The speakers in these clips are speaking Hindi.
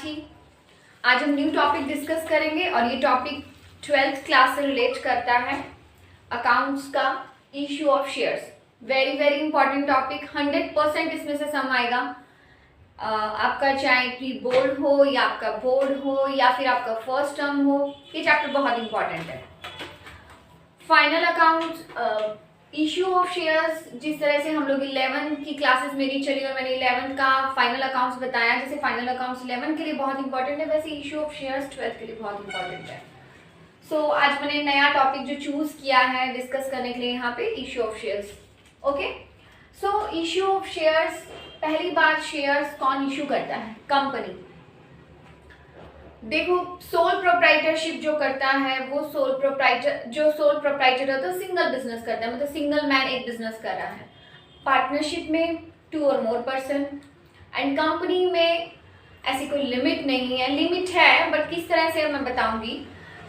त्रिपाठी। आज हम न्यू टॉपिक डिस्कस करेंगे और ये टॉपिक 12th क्लास से रिलेट करता है। अकाउंट्स का issue of shares, very very important topic. 100% इसमें से सम आएगा। आपका चाहे प्री बोर्ड हो या आपका बोर्ड हो या फिर आपका फर्स्ट टर्म हो, ये चैप्टर बहुत इंपॉर्टेंट है। Final account, issue of shares, जिस तरह से हम लोग 11 की क्लासेस मेरी चली और मैंने 11 का फाइनल अकाउंट्स बताया, जैसे फाइनल अकाउंट्स 11 के लिए बहुत इंपॉर्टेंट है, वैसे इशू ऑफ शेयर्स 12th के लिए बहुत इंपॉर्टेंट है। सो आज मैंने नया टॉपिक जो चूज किया है डिस्कस करने के लिए यहाँ पे, issue of shares. Okay, so issue of shares, पहली बात, शेयर्स कौन इशू करता है? कंपनी। देखो, सोल प्रोप्राइटरशिप जो करता है वो सोल प्रोप्राइटर होता है, सिंगल बिजनेस करता है, मतलब सिंगल मैन एक बिजनेस कर रहा है। पार्टनरशिप में 2 और मोर पर्सन, एंड कंपनी में ऐसी कोई लिमिट नहीं है। लिमिट है बट किस तरह से मैं बताऊंगी।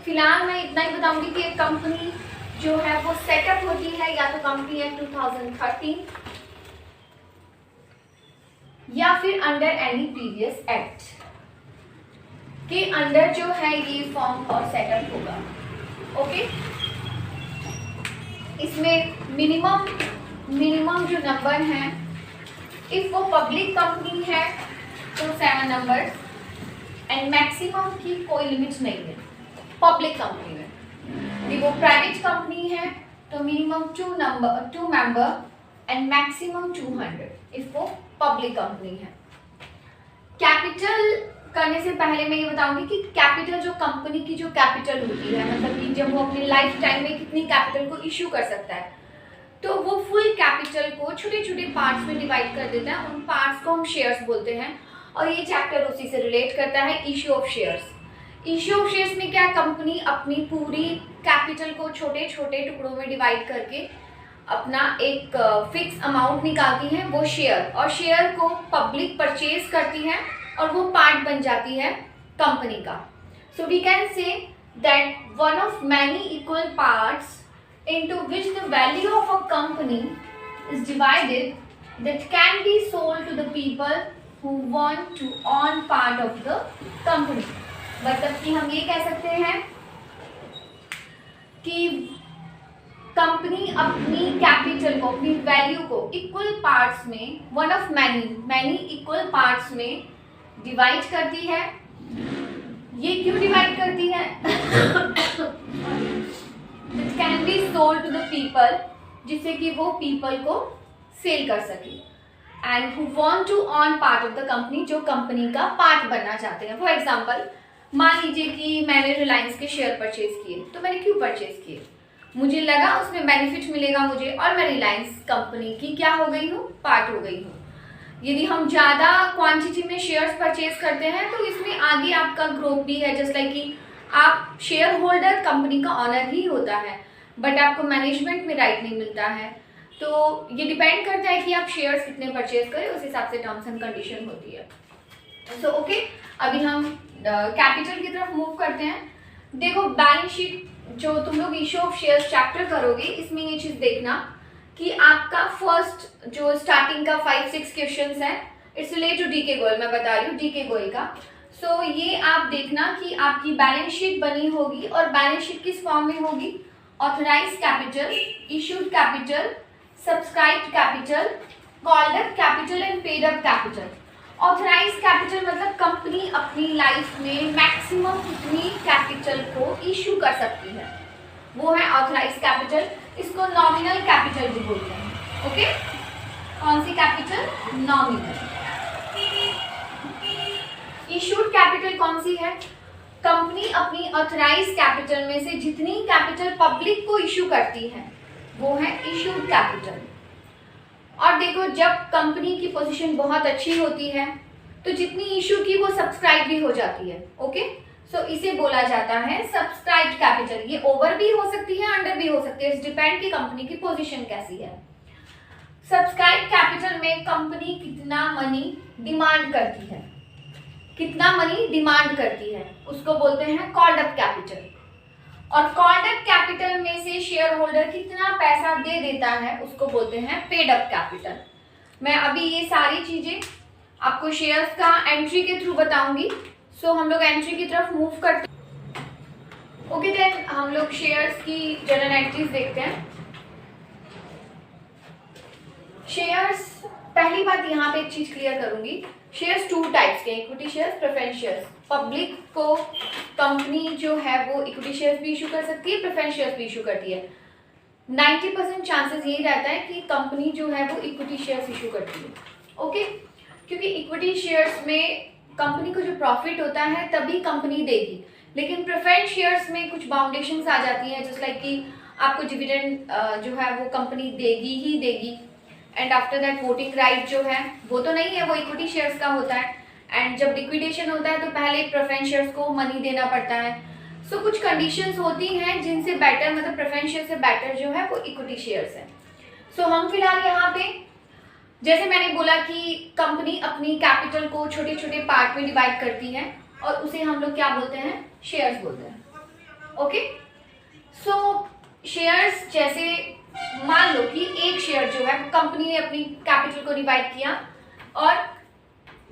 फिलहाल मैं इतना ही बताऊंगी कि कंपनी जो है वो सेटअप होती है या तो कंपनी एक्ट 2013 या फिर अंडर एनी प्रीवियस एक्ट के अंडर जो है ये फॉर्म और सेटअप होगा। ओके, इसमें मिनिमम जो नंबर हैं, इफ वो पब्लिक कंपनी है तो 7 नंबर, एंड मैक्सिमम की कोई लिमिट नहीं है पब्लिक कंपनी में। वो प्राइवेट कंपनी है तो minimum 2 member and maximum 200 if वो पब्लिक कंपनी है। कैपिटल करने से पहले मैं ये बताऊंगी कि कैपिटल, जो कंपनी की जो कैपिटल होती है, मतलब कि जब वो अपने लाइफ टाइम में कितनी कैपिटल को इशू कर सकता है, तो वो फुल कैपिटल को छोटे छोटे पार्ट्स में डिवाइड कर देता है। उन पार्ट्स को हम शेयर्स बोलते हैं और ये चैप्टर उसी से रिलेट करता है, issue of shares. Issue of shares में क्या, कंपनी अपनी पूरी कैपिटल को छोटे छोटे टुकड़ों में डिवाइड करके अपना एक फिक्स अमाउंट निकालती है, वो शेयर, और शेयर को पब्लिक परचेज करती है और वो पार्ट बन जाती है कंपनी का। So we can say that one of many equal parts into which the value of a company is divided that can be sold to the people who want to own part of the company। मतलब कि हम ये कह सकते हैं कि कंपनी अपनी कैपिटल को, अपनी वैल्यू को इक्वल पार्ट्स में, one of many equal parts में डिवाइड करती है। ये क्यों डिवाइड करती है? It can be sold to the people, जिससे कि वो पीपल को सेल कर सके, and who want to own part of the company, जो कंपनी का पार्ट बनना चाहते हैं। फॉर एग्जाम्पल, मान लीजिए कि मैंने रिलायंस के शेयर परचेज किए, तो मैंने क्यों परचेज किए? मुझे लगा उसमें बेनिफिट मिलेगा मुझे, और मैं रिलायंस कंपनी की क्या हो गई हूँ, पार्ट हो गई हूँ। यदि हम ज़्यादा क्वांटिटी में शेयर्स परचेज करते हैं तो इसमें आगे आपका ग्रोथ भी है, जस्ट लाइक कि आप शेयर होल्डर कंपनी का ऑनर ही होता है, बट आपको मैनेजमेंट में राइट नहीं मिलता है। तो ये डिपेंड करता है कि आप शेयर्स कितने परचेज करें, उस हिसाब से टर्म्स एंड कंडीशन होती है। सो ओके, अभी हम कैपिटल की तरफ मूव करते हैं। देखो, बैलेंस शीट जो तुम लोग इशू ऑफ शेयर्स चैप्टर करोगे, इसमें ये चीज़ देखना कि आपका फर्स्ट जो स्टार्टिंग का 5-6 क्वेश्चन है, it's related to D K Goyal, मैं बता रही हूँ डीके गोयल का। सो ये आप देखना कि आपकी बैलेंस शीट बनी होगी, और बैलेंस शीट किस फॉर्म में होगी? Authorised capital, issued capital, subscribed capital, called up capital and paid up capital. Authorised capital मतलब कंपनी अपनी लाइफ में मैक्सिमम कितनी कैपिटल को इशू कर सकती है, वो है ऑथराइज्ड कैपिटल। इसको नॉमिनल कैपिटल भी बोलते हैं। ओके, कौन सी कैपिटल? नॉमिनल। इशूड कैपिटल कौन सी है? कंपनी अपनी ऑथराइज कैपिटल में से जितनी कैपिटल पब्लिक को इशू करती है वो है इशूड कैपिटल। और देखो, जब कंपनी की पोजीशन बहुत अच्छी होती है तो जितनी इशू की वो सब्सक्राइब भी हो जाती है। ओके, सो इसे बोला जाता है सब्सक्राइब्ड कैपिटल। ये ओवर भी हो सकती है, अंडर भी हो सकती है, इट्स डिपेंड कि कंपनी की पोजीशन कैसी है। सब्सक्राइब्ड कैपिटल में कंपनी कितना मनी डिमांड करती है, उसको बोलते हैं कॉल्ड अप कैपिटल। और कॉल्ड अप कैपिटल में से शेयर होल्डर कितना पैसा दे देता है उसको बोलते हैं पेड अप कैपिटल। मैं अभी ये सारी चीजें आपको शेयर्स का एंट्री के थ्रू बताऊंगी, सो हम लोग एंट्री की तरफ मूव करते हैं। ओके देन हम लोग शेयर्स की जनरल एंट्रीज देखते हैं। शेयर्स, पहली बात यहाँ पे एक चीज क्लियर करूंगी, शेयर्स टू टाइप्स के, equity shares, preference shares. Public को कंपनी जो है वो इक्विटी शेयर्स भी इशू कर सकती है, प्रेफरेंस शेयर्स भी इशू करती है। 90% चांसेस यही रहता है कि कंपनी जो है वो इक्विटी शेयर्स इशू करती है। ओके, क्योंकि इक्विटी शेयर्स में कंपनी को जो प्रॉफिट होता है तभी कंपनी देगी, लेकिन प्रेफरेंस शेयर्स में कुछ बाउंडेशंस आ जाती हैं, जस्ट लाइक कि आपको डिविडेंड जो है वो कंपनी देगी ही देगी, and after that voting right जो है वो तो नहीं है, वो इक्विटी शेयर्स का होता है, एंड जब लिक्विडेशन होता है तो पहले प्रेफरेंस शेयर्स को मनी देना पड़ता है। सो कुछ कंडीशंस होती हैं जिनसे बेटर, मतलब प्रेफरेंस शेयर से बेटर जो है वो इक्विटी शेयर्स है। सो हम फिलहाल यहाँ पे, जैसे मैंने बोला कि कंपनी अपनी कैपिटल को छोटे छोटे पार्ट में डिवाइड करती है और उसे हम लोग क्या बोलते हैं, शेयर्स बोलते हैं। ओके, सो शेयर्स, जैसे मान लो कि एक शेयर जो है कंपनी ने अपनी कैपिटल को डिवाइड किया और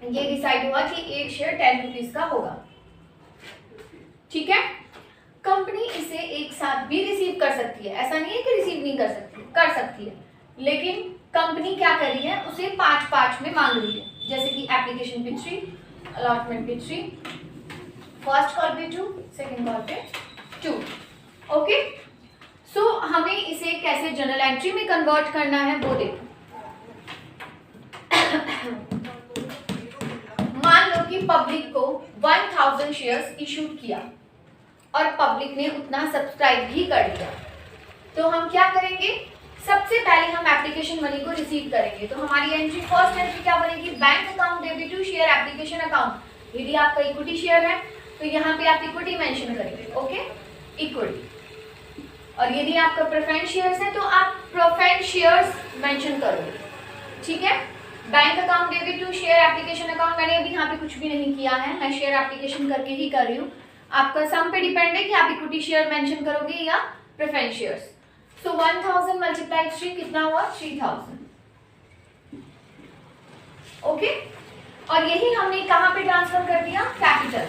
ये डिसाइड हुआ कि एक शेयर 10 रुपीज का होगा, ठीक है। कंपनी इसे एक साथ भी रिसीव कर सकती है, ऐसा नहीं है कि रिसीव नहीं कर सकती, कर सकती है, लेकिन कंपनी क्या कर रही है, उसे 5 में मांग रही है, जैसे कि एप्लीकेशन पे 3, अलॉटमेंट पे 3, फर्स्ट कॉल पे 2, सेकंड कॉल पे 2। ओके, सो हमें इसे कैसे जनरल एंट्री में कन्वर्ट करना है वो देखो। मान लो कि पब्लिक को 1000 शेयर्स इशू किया और पब्लिक ने उतना सब्सक्राइब भी कर दिया, तो हम क्या करेंगे, सबसे पहले हम एप्लीकेशन मनी को रिसीव करेंगे। तो हमारी एंट्री, फर्स्ट एंट्री क्या बनेगी, bank account debit to share application account. यदि आपका इक्विटी शेयर है तो यहाँ पे आप इक्विटी मेंशन करेंगे, ओके, इक्विटी। और यदि आपका प्रेफरेंस शेयर्स है तो आप प्रेफरेंस शेयर्स मेंशन करोगे, ठीक है। Bank account debit to share application account, मैंने अभी यहाँ पे कुछ भी नहीं किया है, मैं शेयर एप्लीकेशन करके ही कर रही हूँ। आपका सम पे डिपेंड है कि आप इक्विटी शेयर मेंशन करोगे या प्रेफरेंस शेयर्स। सो 1000 मल्टीप्लाई 3 कितना हुआ, 3000। ओके, और यही हमने कहाँ पे ट्रांसफर कर दिया, कैपिटल।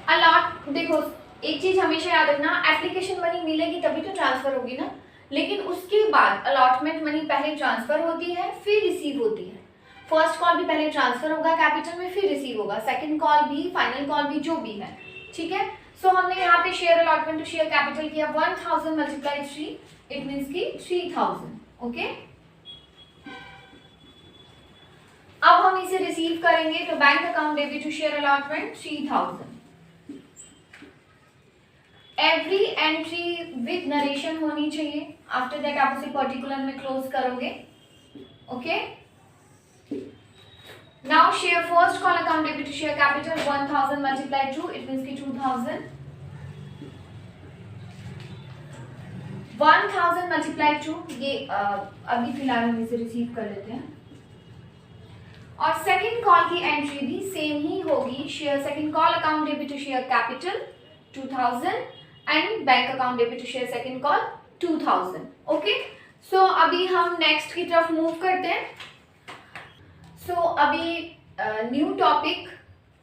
अलॉट, देखो एक चीज हमेशा याद रखना, एप्लीकेशन मनी मिलेगी तभी तो ट्रांसफर होगी ना, लेकिन उसके बाद अलॉटमेंट मनी पहले ट्रांसफर होती है फिर रिसीव होती है। फर्स्ट कॉल भी पहले ट्रांसफर होगा कैपिटल में, फिर रिसीव होगा, सेकंड कॉल भी, फाइनल कॉल भी, जो भी है, ठीक है। सो हमने यहाँ पे share allotment to share capital किया 1000 मल्टीप्लाई 3, इट मीन्स की 3000। ओके, अब हम इसे रिसीव करेंगे तो bank account debit to share allotment 3000। Every entry with narration होनी चाहिए, आफ्टर दैट आप उसे पर्टिकुलर में क्लोज करोगे। Okay, now share first call account debit to share capital 1000 multiply 2, it means की 2000। 1000 मल्टीप्लाई 2, ये अभी फिलहाल हम इसे रिसीव कर लेते हैं। और सेकंड कॉल की एंट्री भी सेम ही होगी, share second call account debit to share capital 2000 and bank account debit to share second call 2000। Okay, so अभी हम नेक्स्ट की तरफ मूव करते हैं। सो अभी न्यू टॉपिक,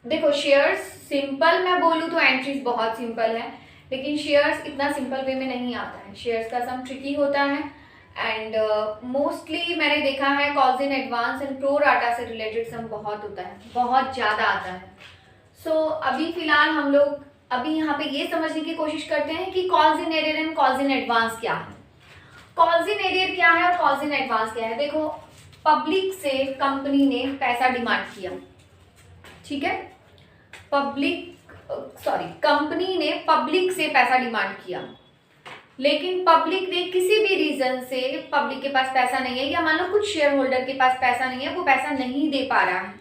देखो शेयर्स सिंपल मैं बोलूँ तो एंट्रीज बहुत सिंपल है, लेकिन शेयर्स इतना सिंपल वे में नहीं आता है, शेयर्स का सम ट्रिकी होता है, एंड मोस्टली मैंने देखा है calls in advance and pro rata से रिलेटेड सम बहुत होता है, बहुत ज़्यादा आता है। सो अभी फिलहाल हम लोग अभी यहाँ पे ये समझने की कोशिश करते हैं कि calls in arrear and calls in advance क्या है। कॉल्स इन एरियर क्या है और कॉल्स इन एडवांस क्या है। देखो, पब्लिक से कंपनी ने पैसा डिमांड किया, ठीक है, कंपनी ने पब्लिक से पैसा डिमांड किया, लेकिन पब्लिक ने किसी भी रीजन से, पब्लिक के पास पैसा नहीं है या मान लो कुछ शेयर होल्डर के पास पैसा नहीं है, वो पैसा नहीं दे पा रहा है,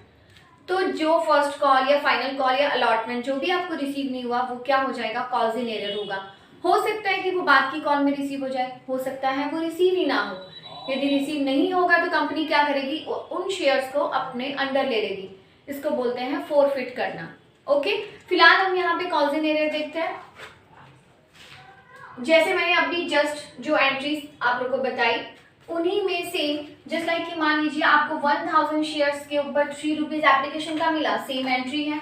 तो जो फर्स्ट कॉल या फाइनल कॉल या अलॉटमेंट जो भी आपको रिसीव नहीं हुआ वो क्या हो जाएगा, कॉल्स इन एरर होगा। हो सकता है कि वो बाद की कॉल में रिसीव हो जाए, हो सकता है वो रिसीव ही ना हो। यदि रिसीव नहीं होगा तो कंपनी क्या करेगी, उन शेयर्स को अपने अंडर ले लेगी, इसको बोलते हैं फोरफिट करना। ओके, फिलहाल हम यहाँ पे कॉल्स इन एरर देखते हैं। जैसे मैंने अभी जस्ट जो एंट्रीज आप लोगों को बताई उन्हीं में से जस्ट लाइक कि मान लीजिए आपको 1000 शेयर्स के ऊपर 3 रुपीज एप्लीकेशन का मिला, सेम एंट्री है,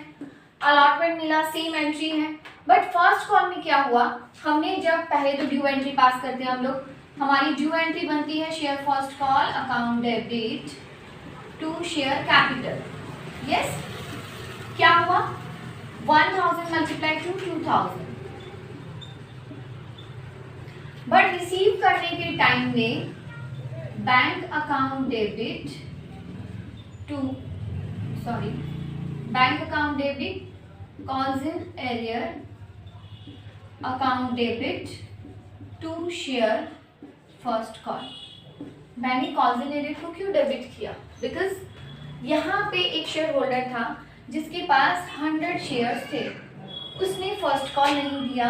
अलॉटमेंट मिला, सेम एंट्री है। बट फर्स्ट कॉल में क्या हुआ, हमने जब पहले तो ड्यू एंट्री पास करते हैं हम लोग, हमारी ड्यू एंट्री बनती है share first call account debit to share capital. Yes, क्या हुआ 1000 मल्टीप्लाई टू 2000, बट रिसीव करने के टाइम में bank account debit to bank account debit calls in arrear account debit to share first call. मैंने कॉल्स इन एरियर को क्यों डेबिट किया, बिकॉज यहाँ पे एक शेयर होल्डर था जिसके पास 100 शेयर्स थे, उसने फर्स्ट कॉल नहीं दिया,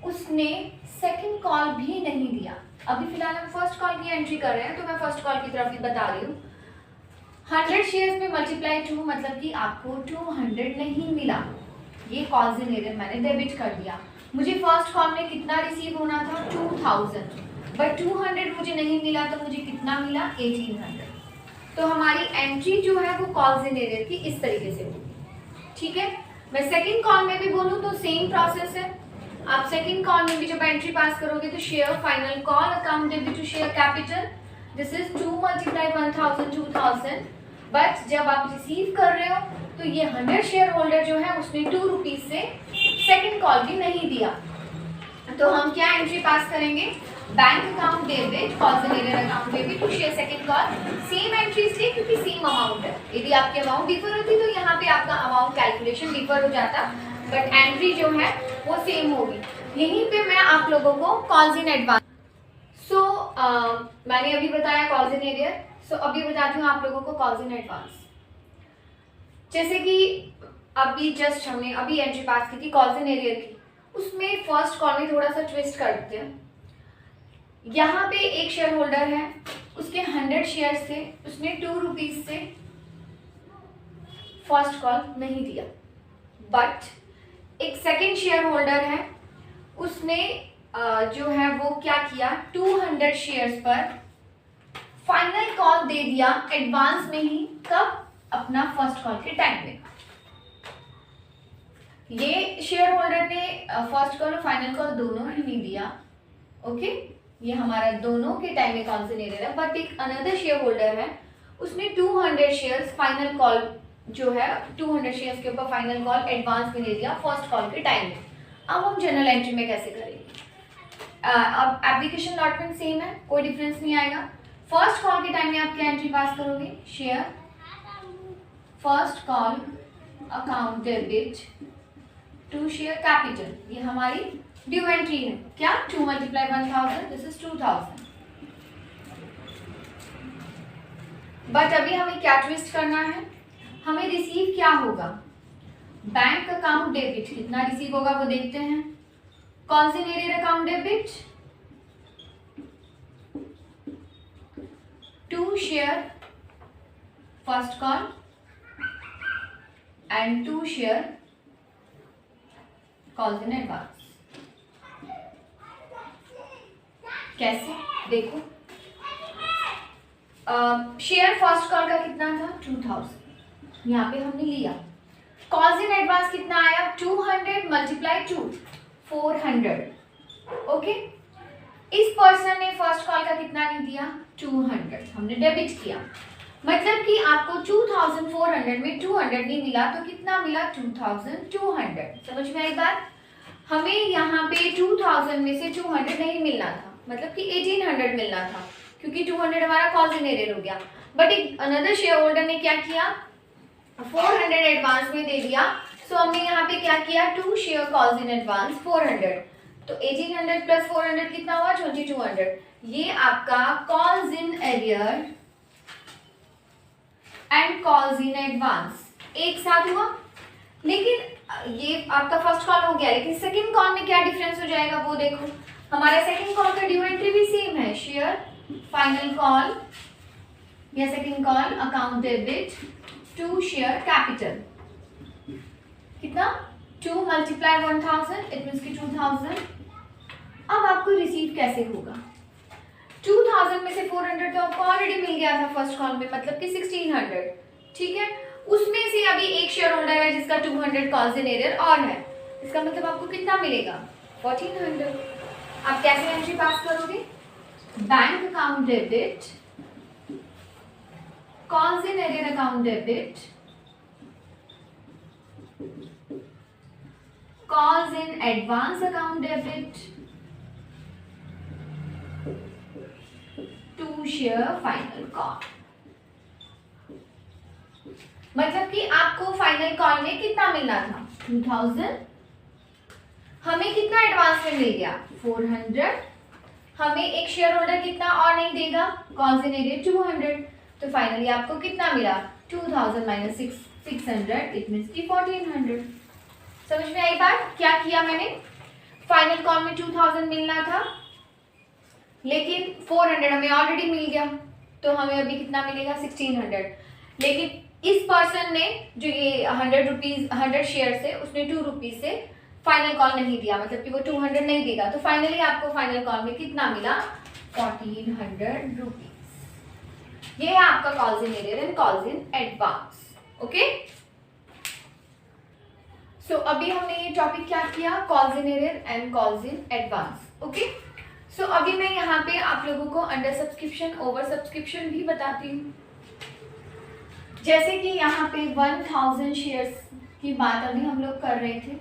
उसने सेकंड कॉल भी नहीं दिया। अभी फिलहाल हम फर्स्ट कॉल की एंट्री कर रहे हैं तो मैं फर्स्ट कॉल की तरफ ही बता रही हूँ। 100 शेयर्स में मल्टीप्लाई 2 मतलब कि आपको 200 नहीं मिला, ये कॉल्स इन एरियर मैंने डेबिट कर दिया। मुझे फर्स्ट कॉल में कितना रिसीव होना था 2000, बट 200 मुझे नहीं मिला तो मुझे कितना मिला 1800। तो हमारी एंट्री जो है वो कॉल्स इन एरियर की इस तरीके से होगी। ठीक है, मैं सेकंड कॉल में भी बोलूँ तो सेम प्रोसेस है। आप सेकंड कॉल में भी जब एंट्री पास करोगे तो share final call account debit to share capital, this is 2 multiply 1000 2000। But जब आप रिसीव कर रहे हो तो ये 100 शेयर होल्डर जो है उसने 2 रुपीज से सेकंड कॉल भी नहीं दिया, तो हम क्या एंट्री पास करेंगे, bank account debit calls in arrear account debit to share second call. Same entry इसलिए क्योंकि सेम अमाउंट है। यदि आपकी अमाउंट डिफर होती तो यहाँ पे आपका अमाउंट कैलकुलेशन डिफर हो जाता, बट एंट्री जो है वो सेम होगी। यहीं पे मैं आप लोगों को कॉल्स इन एडवांस मैंने अभी बताया कॉल्स इन एरियर, सो अभी बताती हूँ आप लोगों को कॉल्स इन एडवांस। जैसे कि अभी जस्ट हमने अभी एंट्री पास की थी कॉल्स इन एरियर की, उसमें फर्स्ट कॉल में थोड़ा सा ट्विस्ट कर देते हैं। यहाँ पे एक शेयर होल्डर है, उसके 100 शेयर्स थे, उसने 2 रुपीज से फर्स्ट कॉल नहीं दिया। बट एक सेकंड शेयर होल्डर है, उसने जो है वो क्या किया, 200 शेयर्स पर फाइनल कॉल दे दिया एडवांस में ही। कब, अपना फर्स्ट कॉल के टाइम में। ये शेयर होल्डर ने फर्स्ट कॉल और फाइनल कॉल दोनों ही नहीं दिया। ओके, ये हमारा दोनों के टाइम में कौन से नहीं रहा। बट एक अनदर शेयर होल्डर है, उसने 200 शेयर्स फाइनल कॉल जो है 200 शेयर्स के ऊपर फाइनल कॉल एडवांस में दे दिया फर्स्ट कॉल के टाइम में। अब हम जनरल एंट्री में कैसे करेंगे, अब एप्लीकेशन अलॉटमेंट सेम है, कोई डिफरेंस नहीं आएगा। फर्स्ट कॉल के टाइम में आप क्या एंट्री पास करोगे, share first call account debit to share capital, ये हमारी ड्यू एंट्री है। क्या, 2 मल्टीप्लाई 1000, दिस इज 2000। बट अभी हमें क्या ट्विस्ट करना है, हमें रिसीव क्या होगा, बैंक अकाउंट डेबिट कितना रिसीव होगा वो देखते हैं। कौन सी arrear account debit to share first call and to share calls in advance. कैसे, देखो शेयर फर्स्ट कॉल का कितना था 2000, यहाँ पे हमने लिया। कॉल्स इन एडवांस कितना आया, 200 मल्टीप्लाई 2 400। ओके, इस पर्सन ने फर्स्ट कॉल का कितना नहीं दिया 200, हमने डेबिट किया। मतलब कि आपको 2400 में 200 नहीं मिला तो कितना मिला 2200। समझ में आई बात, हमें यहाँ पे 2000 में से 200 नहीं मिलना था, मतलब कि 1800 मिलना था, क्योंकि 200 हमारा कॉल्स इन एरियर हो गया। बट एक अनदर शेयर होल्डर ने क्या किया, 400 एडवांस में दे दिया। सो हमने यहाँ पे क्या किया, 2 शेयर कॉल्स इन एडवांस 400, तो 1800 प्लस 400 कितना हुआ 2200। ये आपका calls in arrear and calls in advance एक साथ हुआ। लेकिन ये आपका फर्स्ट कॉल हो गया, लेकिन सेकंड कॉल में क्या डिफरेंस हो जाएगा वो देखो। हमारा सेकंड कॉल का ड्यू एंट्री भी सेम है, शेयर फाइनल कॉल या second call account debit to share capital, कितना 2 मल्टीप्लाई 1000, इट मीन्स कि 2000। अब आपको रिसीव कैसे होगा, 2000 2000 में से 400 तो आपको ऑलरेडी मिल गया था फर्स्ट कॉल में, मतलब कि 1600, ठीक है। उसमें से अभी एक शेयर होल्डर है जिसका 200 कॉल्स इन एरियर और है, इसका मतलब आपको कितना मिलेगा 1400। आप कैसे एंट्री पास करोगे? Bank account debit, calls in arrear account debit, calls in advance account debit to share final call. मतलब कि आपको फाइनल कॉल में कितना मिलना था 2000, हमें कितना एडवांस में मिल गया 400, हमें एक शेयर होल्डर कितना और नहीं देगा कॉल्स इन एरियर 200, तो फाइनली आपको कितना मिला 2000 माइनस 600, इट मीन्स की 1400। समझ में आई बात? क्या किया मैंने, फाइनल कॉल में 2000 मिलना था लेकिन 400 हमें ऑलरेडी मिल गया, तो हमें अभी कितना मिलेगा 1600। लेकिन इस पर्सन ने जो ये 100 रुपीज 100 शेयर से उसने 2 रुपीज से फाइनल कॉल नहीं दिया, मतलब कि वो 200 नहीं देगा, तो फाइनली आपको फाइनल कॉल में कितना मिला 1400 रुपीज। ये है आपका calls in arrear and calls in advance. Okay, so अभी हमने ये टॉपिक क्या किया, calls in arrear and calls in advance. Okay, so अभी मैं यहाँ पे आप लोगों को अंडर सब्सक्रिप्शन ओवर सब्सक्रिप्शन भी बताती हूँ। जैसे कि यहाँ पे 1000 शेयर्स की बात अभी हम लोग कर रहे थे,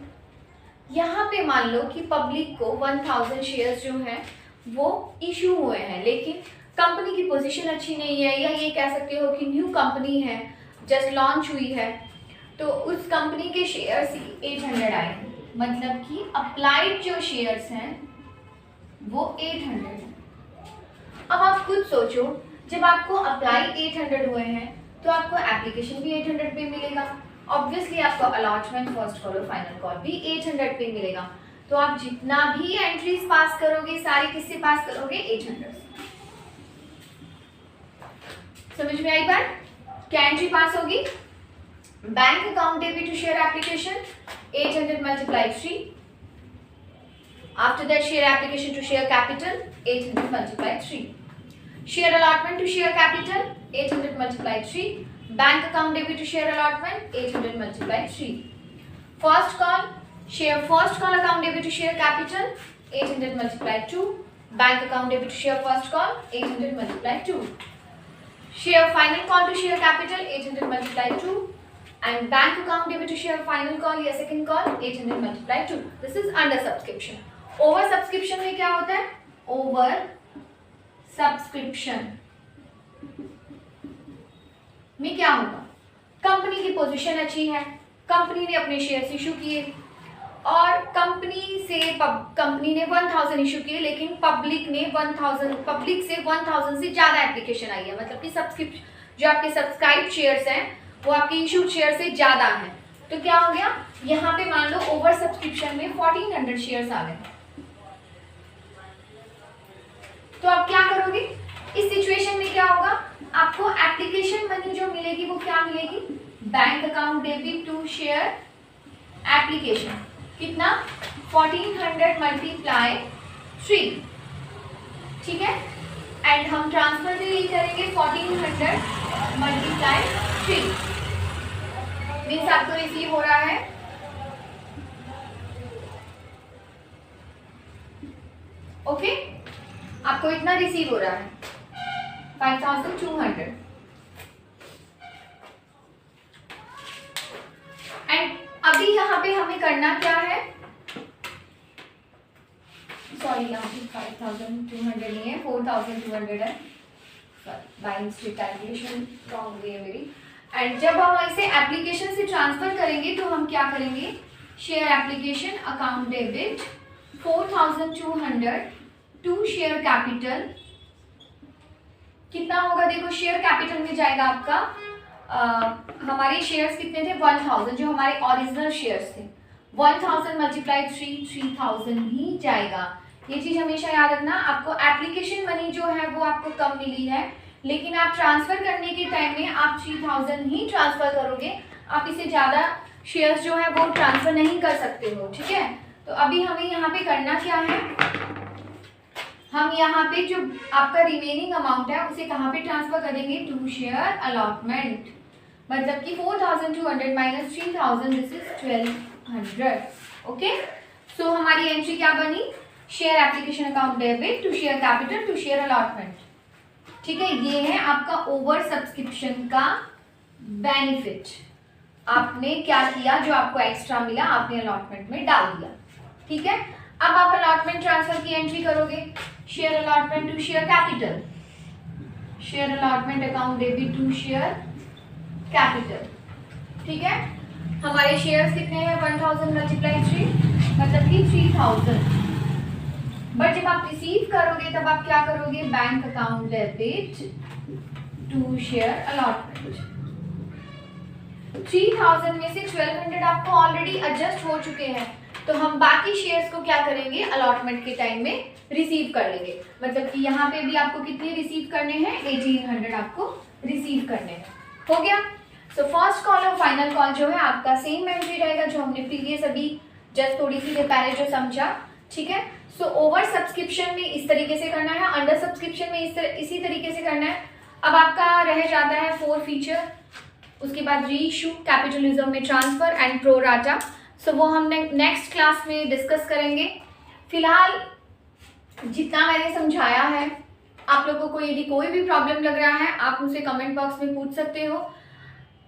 यहाँ पे मान लो कि पब्लिक को 1000 शेयर्स जो हैं वो इशू हुए हैं, लेकिन कंपनी की पोजीशन अच्छी नहीं है, या ये कह सकते हो कि न्यू कंपनी है, जस्ट लॉन्च हुई है, तो उस कंपनी के शेयर्स 800 आए, मतलब कि अप्लाइड जो शेयर्स हैं वो 800 है। अब आप खुद सोचो, जब आपको अप्लाई 800 हुए हैं तो आपको एप्लीकेशन भी 800 पे मिलेगा, ऑब्वियसली आपको अलॉटमेंट फर्स्ट कॉल और फाइनल कॉल भी 800 पे मिलेगा, तो आप जितना भी एंट्रीज पास करोगे सारी किससे पास करोगे 800 से। समझ में आई बात? क्या एंट्री पास होगी? Bank account debit to share application 800 multiplied 3, after that share application to share capital 800 multiplied 3, share allotment to share capital 800 multiplied 3, bank account debit to share allotment 800 multiplied 3, first call share first call account debit to share capital 800 multiplied 2, bank account debit to share first call 800 multiplied 2, share final call to share capital 800 multiplied 2, and bank account debit to share final call या second call 800 multiplied 2. This is under subscription. Over subscription में क्या होता है? Over subscription में क्या होगा? कंपनी की पोजीशन अच्छी है, कंपनी ने अपने शेयर्स इशू किए और कंपनी ने 1000 इशू किए, लेकिन पब्लिक से 1000 से ज़्यादा एप्लीकेशन आई है, मतलब कि सब्सक्रिप्शन जो आपके सब्सक्राइब शेयर्स हैं वो आपके इशूड शेयर से ज़्यादा हैं, तो क्या हो गया यहाँ पे मान लो ओवर सब्सक्रिप्शन में 1400 शेयर्स आ गए, तो आप क्या करोगे इस सिचुएशन में? क्या होगा, आपको एप्लीकेशन मनी जो मिलेगी वो क्या मिलेगी, bank account debit to share application, कितना 1400 मल्टीप्लाई 3, ठीक है, एंड हम ट्रांसफर से यही करेंगे 1400 मल्टीप्लाई 3, मीन्स आपको रिसीव हो रहा है ओके, आपको इतना रिसीव हो रहा है 5200, एंड अभी यहाँ पे हमें करना क्या है, सॉरी यहाँ पे 5200 नहीं है 4200 है, बाय मिस्टेक कैलकुलेशन रॉन्ग हुई है मेरी। एंड जब हम इसे एप्लीकेशन से ट्रांसफर करेंगे तो हम क्या करेंगे, share application account debit 4200 to share capital, कितना होगा देखो, शेयर कैपिटल में जाएगा आपका हमारे शेयर्स कितने थे 1000, जो हमारे ओरिजिनल शेयर्स थे, 1000 मल्टीप्लाई 3000 ही जाएगा। ये चीज़ हमेशा याद रखना, आपको एप्लीकेशन मनी जो है वो आपको कम मिली है, लेकिन आप ट्रांसफ़र करने के टाइम में आप 3000 ही ट्रांसफ़र करोगे, आप इसे ज़्यादा शेयर्स जो है वो ट्रांसफ़र नहीं कर सकते हो, ठीक है। तो अभी हमें यहाँ पे करना क्या है, हम यहाँ पे जो आपका रिमेनिंग अमाउंट है उसे कहाँ पे ट्रांसफर करेंगे, टू शेयर अलॉटमेंट। मतलब कि 4200 minus 3000 this is 1200। Okay, so हमारी एंट्री क्या बनी, share application account debit to share capital to share allotment. ठीक है, ये है आपका ओवर सब्सक्रिप्शन का बेनिफिट। आपने क्या किया, जो आपको एक्स्ट्रा मिला आपने अलॉटमेंट में डाल दिया। ठीक है, अब आप अलॉटमेंट ट्रांसफर की एंट्री करोगे, share allotment to share capital, share allotment account debit to share capital. ठीक है, हमारे शेयर्स कितने हैं, 1000 मल्टीप्लाई 3 मतलब कि 3000। बट जब आप रिसीव करोगे तब आप क्या करोगे, bank account debit to share allotment. 3000 में से 1200 आपको ऑलरेडी एडजस्ट हो चुके हैं, तो हम बाकी शेयर्स को क्या करेंगे, अलॉटमेंट के टाइम में रिसीव कर लेंगे। मतलब कि यहाँ पे भी आपको कितने रिसीव करने हैं, 1800 आपको रिसीव करने हैं। हो गया। सो फर्स्ट कॉल और फाइनल कॉल जो है आपका सेम एंट्री रहेगा जो हमने प्रीवियस अभी जस्ट थोड़ी सी देर पहले जो समझा। ठीक है, सो ओवर सब्सक्रिप्शन में इस तरीके से करना है, अंडर सब्सक्रिप्शन में इसी तरीके से करना है। अब आपका रह जाता है 4 फीचर, उसके बाद री इशू, कैपिटलिज्म में ट्रांसफर एंड प्रो राटा। सो वो हम नेक्स्ट क्लास में डिस्कस करेंगे। फिलहाल जितना मैंने समझाया है, आप लोगों को यदि कोई भी प्रॉब्लम लग रहा है आप मुझसे कमेंट बॉक्स में पूछ सकते हो।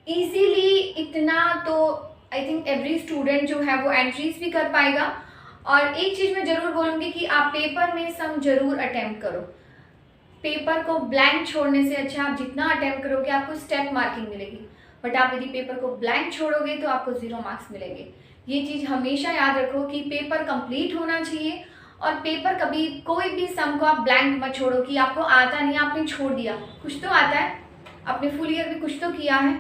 इजीली इतना तो आई थिंक एवरी स्टूडेंट जो है वो एंट्रीज भी कर पाएगा। और एक चीज़ मैं ज़रूर बोलूँगी कि आप पेपर में सम जरूर अटेम्प्ट करो। पेपर को ब्लैंक छोड़ने से अच्छा आप जितना अटेम्प्ट करोगे आपको स्टेप मार्किंग मिलेगी, बट आप यदि पेपर को ब्लैंक छोड़ोगे तो आपको 0 मार्क्स मिलेंगे। ये चीज़ हमेशा याद रखो कि पेपर कंप्लीट होना चाहिए, और पेपर कभी कोई भी सम को आप ब्लैंक मत छोड़ो कि आपको आता नहीं, आपने छोड़ दिया। कुछ तो आता है, आपने फुल ईयर में कुछ तो किया है।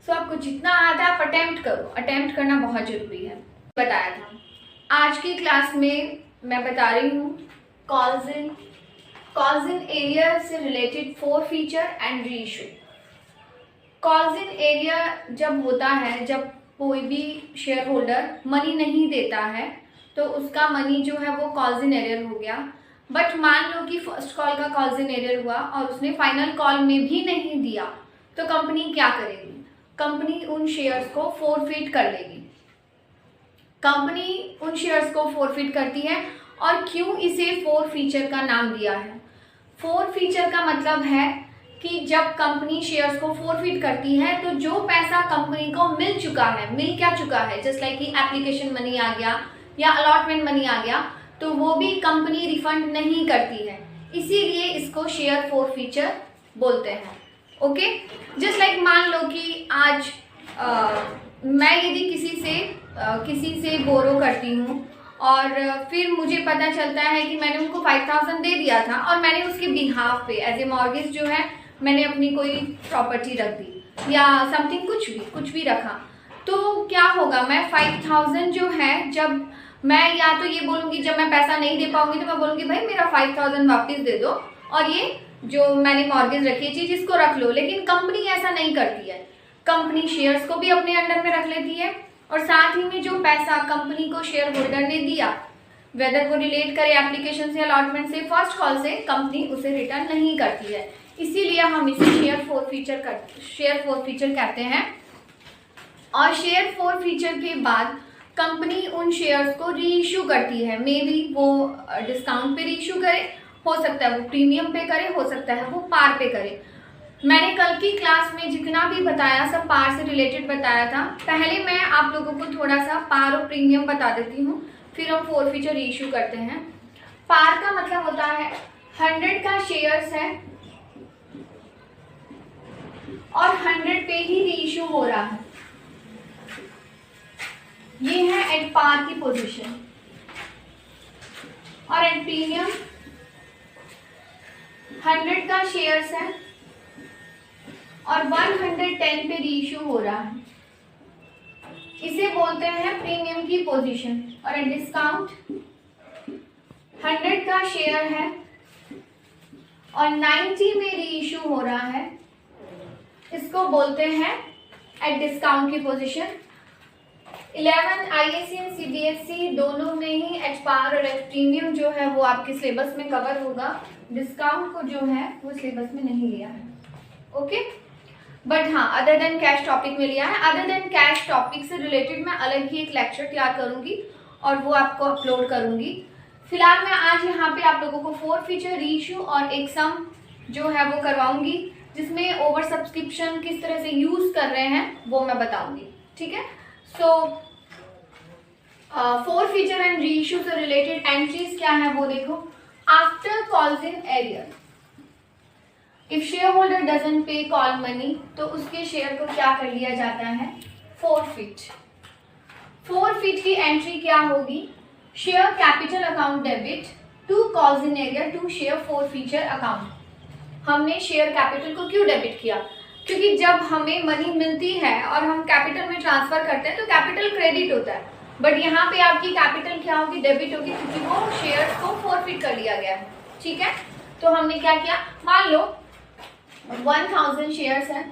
सो आपको जितना आता है आप अटेम्प्ट करो, अटेम्प्ट करना बहुत ज़रूरी है। बताया था आज की क्लास में मैं बता रही हूँ कॉल्स इन एरिया से related 4 feature and re issue. Calls in area जब होता है, जब कोई भी शेयर होल्डर मनी नहीं देता है तो उसका मनी जो है वो कॉल्स इन एरियर हो गया। बट मान लो कि फर्स्ट कॉल का कॉल्स इन एरियर हुआ और उसने फाइनल कॉल में भी नहीं दिया, तो कंपनी क्या करेगी, कंपनी उन शेयर्स को फोरफिट कर लेगी। कंपनी उन शेयर्स को फोरफिट करती है। और क्यों इसे 4 फीचर का नाम दिया है, 4 फीचर का मतलब है कि जब कंपनी शेयर्स को फोरफिट करती है तो जो पैसा कंपनी को मिल चुका है, मिल क्या चुका है, जस्ट लाइक कि एप्लीकेशन मनी आ गया या अलॉटमेंट मनी आ गया, तो वो भी कंपनी रिफंड नहीं करती है। इसीलिए इसको शेयर फोरफिचर बोलते हैं। ओके, जस्ट लाइक मान लो कि आज मैं यदि किसी से बोरो करती हूँ और फिर मुझे पता चलता है कि मैंने उनको 5000 दे दिया था और मैंने उसके बिहाफ पे एज ए मॉर्गेज जो है मैंने अपनी कोई प्रॉपर्टी रख दी या समथिंग, कुछ भी रखा, तो क्या होगा, मैं 5000 जो है, जब मैं या तो ये बोलूँगी, जब मैं पैसा नहीं दे पाऊंगी तो मैं बोलूँगी भाई मेरा 5000 वापस दे दो और ये जो मैंने मॉर्गेज रखी है चीज़ इसको रख लो। लेकिन कंपनी ऐसा नहीं करती है, कंपनी शेयर्स को भी अपने अंडर में रख लेती है और साथ ही में जो पैसा कंपनी को शेयर होल्डर ने दिया, वेदर वो रिलेट करे एप्लीकेशन से, अलॉटमेंट से, फर्स्ट कॉल से, कंपनी उसे रिटर्न नहीं करती है। इसीलिए हम इसे शेयर फोरफिचर कहते हैं। और शेयर फोरफिचर के बाद कंपनी उन शेयर्स को री इशू करती है। मे बी वो डिस्काउंट पे री इशू करे, हो सकता है वो प्रीमियम पे करे, हो सकता है वो पार पे करे। मैंने कल की क्लास में जितना भी बताया सब पार से रिलेटेड बताया था। पहले मैं आप लोगों को थोड़ा सा पार और प्रीमियम बता देती हूँ, फिर हम फोरफिचर री इशू करते हैं। पार का मतलब होता है 100 का शेयर्स है और 100 पे ही री इशू हो रहा है, ये है एट पार की पोजीशन। और एट प्रीमियम 100 का शेयर्स है और 110 पे री इशू हो रहा है, इसे बोलते हैं प्रीमियम की पोजीशन। और एट डिस्काउंट 100 का शेयर है और 90 में री इशू हो रहा है, इसको बोलते हैं एट डिस्काउंट की पोजीशन। 11 IAC एंड CBSE दोनों में ही एच पार और एच प्रीमियम जो है वो आपके सिलेबस में कवर होगा। डिस्काउंट को जो है वो सिलेबस में नहीं लिया है, ओके। बट हाँ, अदर देन कैश टॉपिक में लिया है। अदर देन कैश टॉपिक से रिलेटेड मैं अलग ही एक लेक्चर तैयार करूंगी और वो आपको अपलोड करूंगी। फिलहाल मैं आज यहाँ पे आप लोगों को 4 फीचर, रीइश्यू और एक सम जो है वो करवाऊंगी, जिसमें ओवर सब्सक्रिप्शन किस तरह से यूज कर रहे हैं वो मैं बताऊंगी, ठीक है। सो 4 फीचर एंड रीइश्यू से रिलेटेड एंट्रीज क्या है वो देखो। After calls in arrear, if share holder doesn't पे कॉल मनी, तो उसके शेयर को क्या कर लिया जाता है, फोरफिट। फोरफिट की एंट्री क्या होगी, share capital account debit to calls in arrear to share forfeiture account. हमने शेयर कैपिटल को क्यों डेबिट किया, क्योंकि जब हमें मनी मिलती है और हम कैपिटल में ट्रांसफर करते हैं तो कैपिटल क्रेडिट होता है, बट यहाँ पे आपकी कैपिटल क्या होगी, डेबिट होगी, क्योंकि वो शेयर्स को फोरफिट कर लिया गया है, ठीक है। तो हमने क्या किया, मान लो 1000 शेयर्स हैं,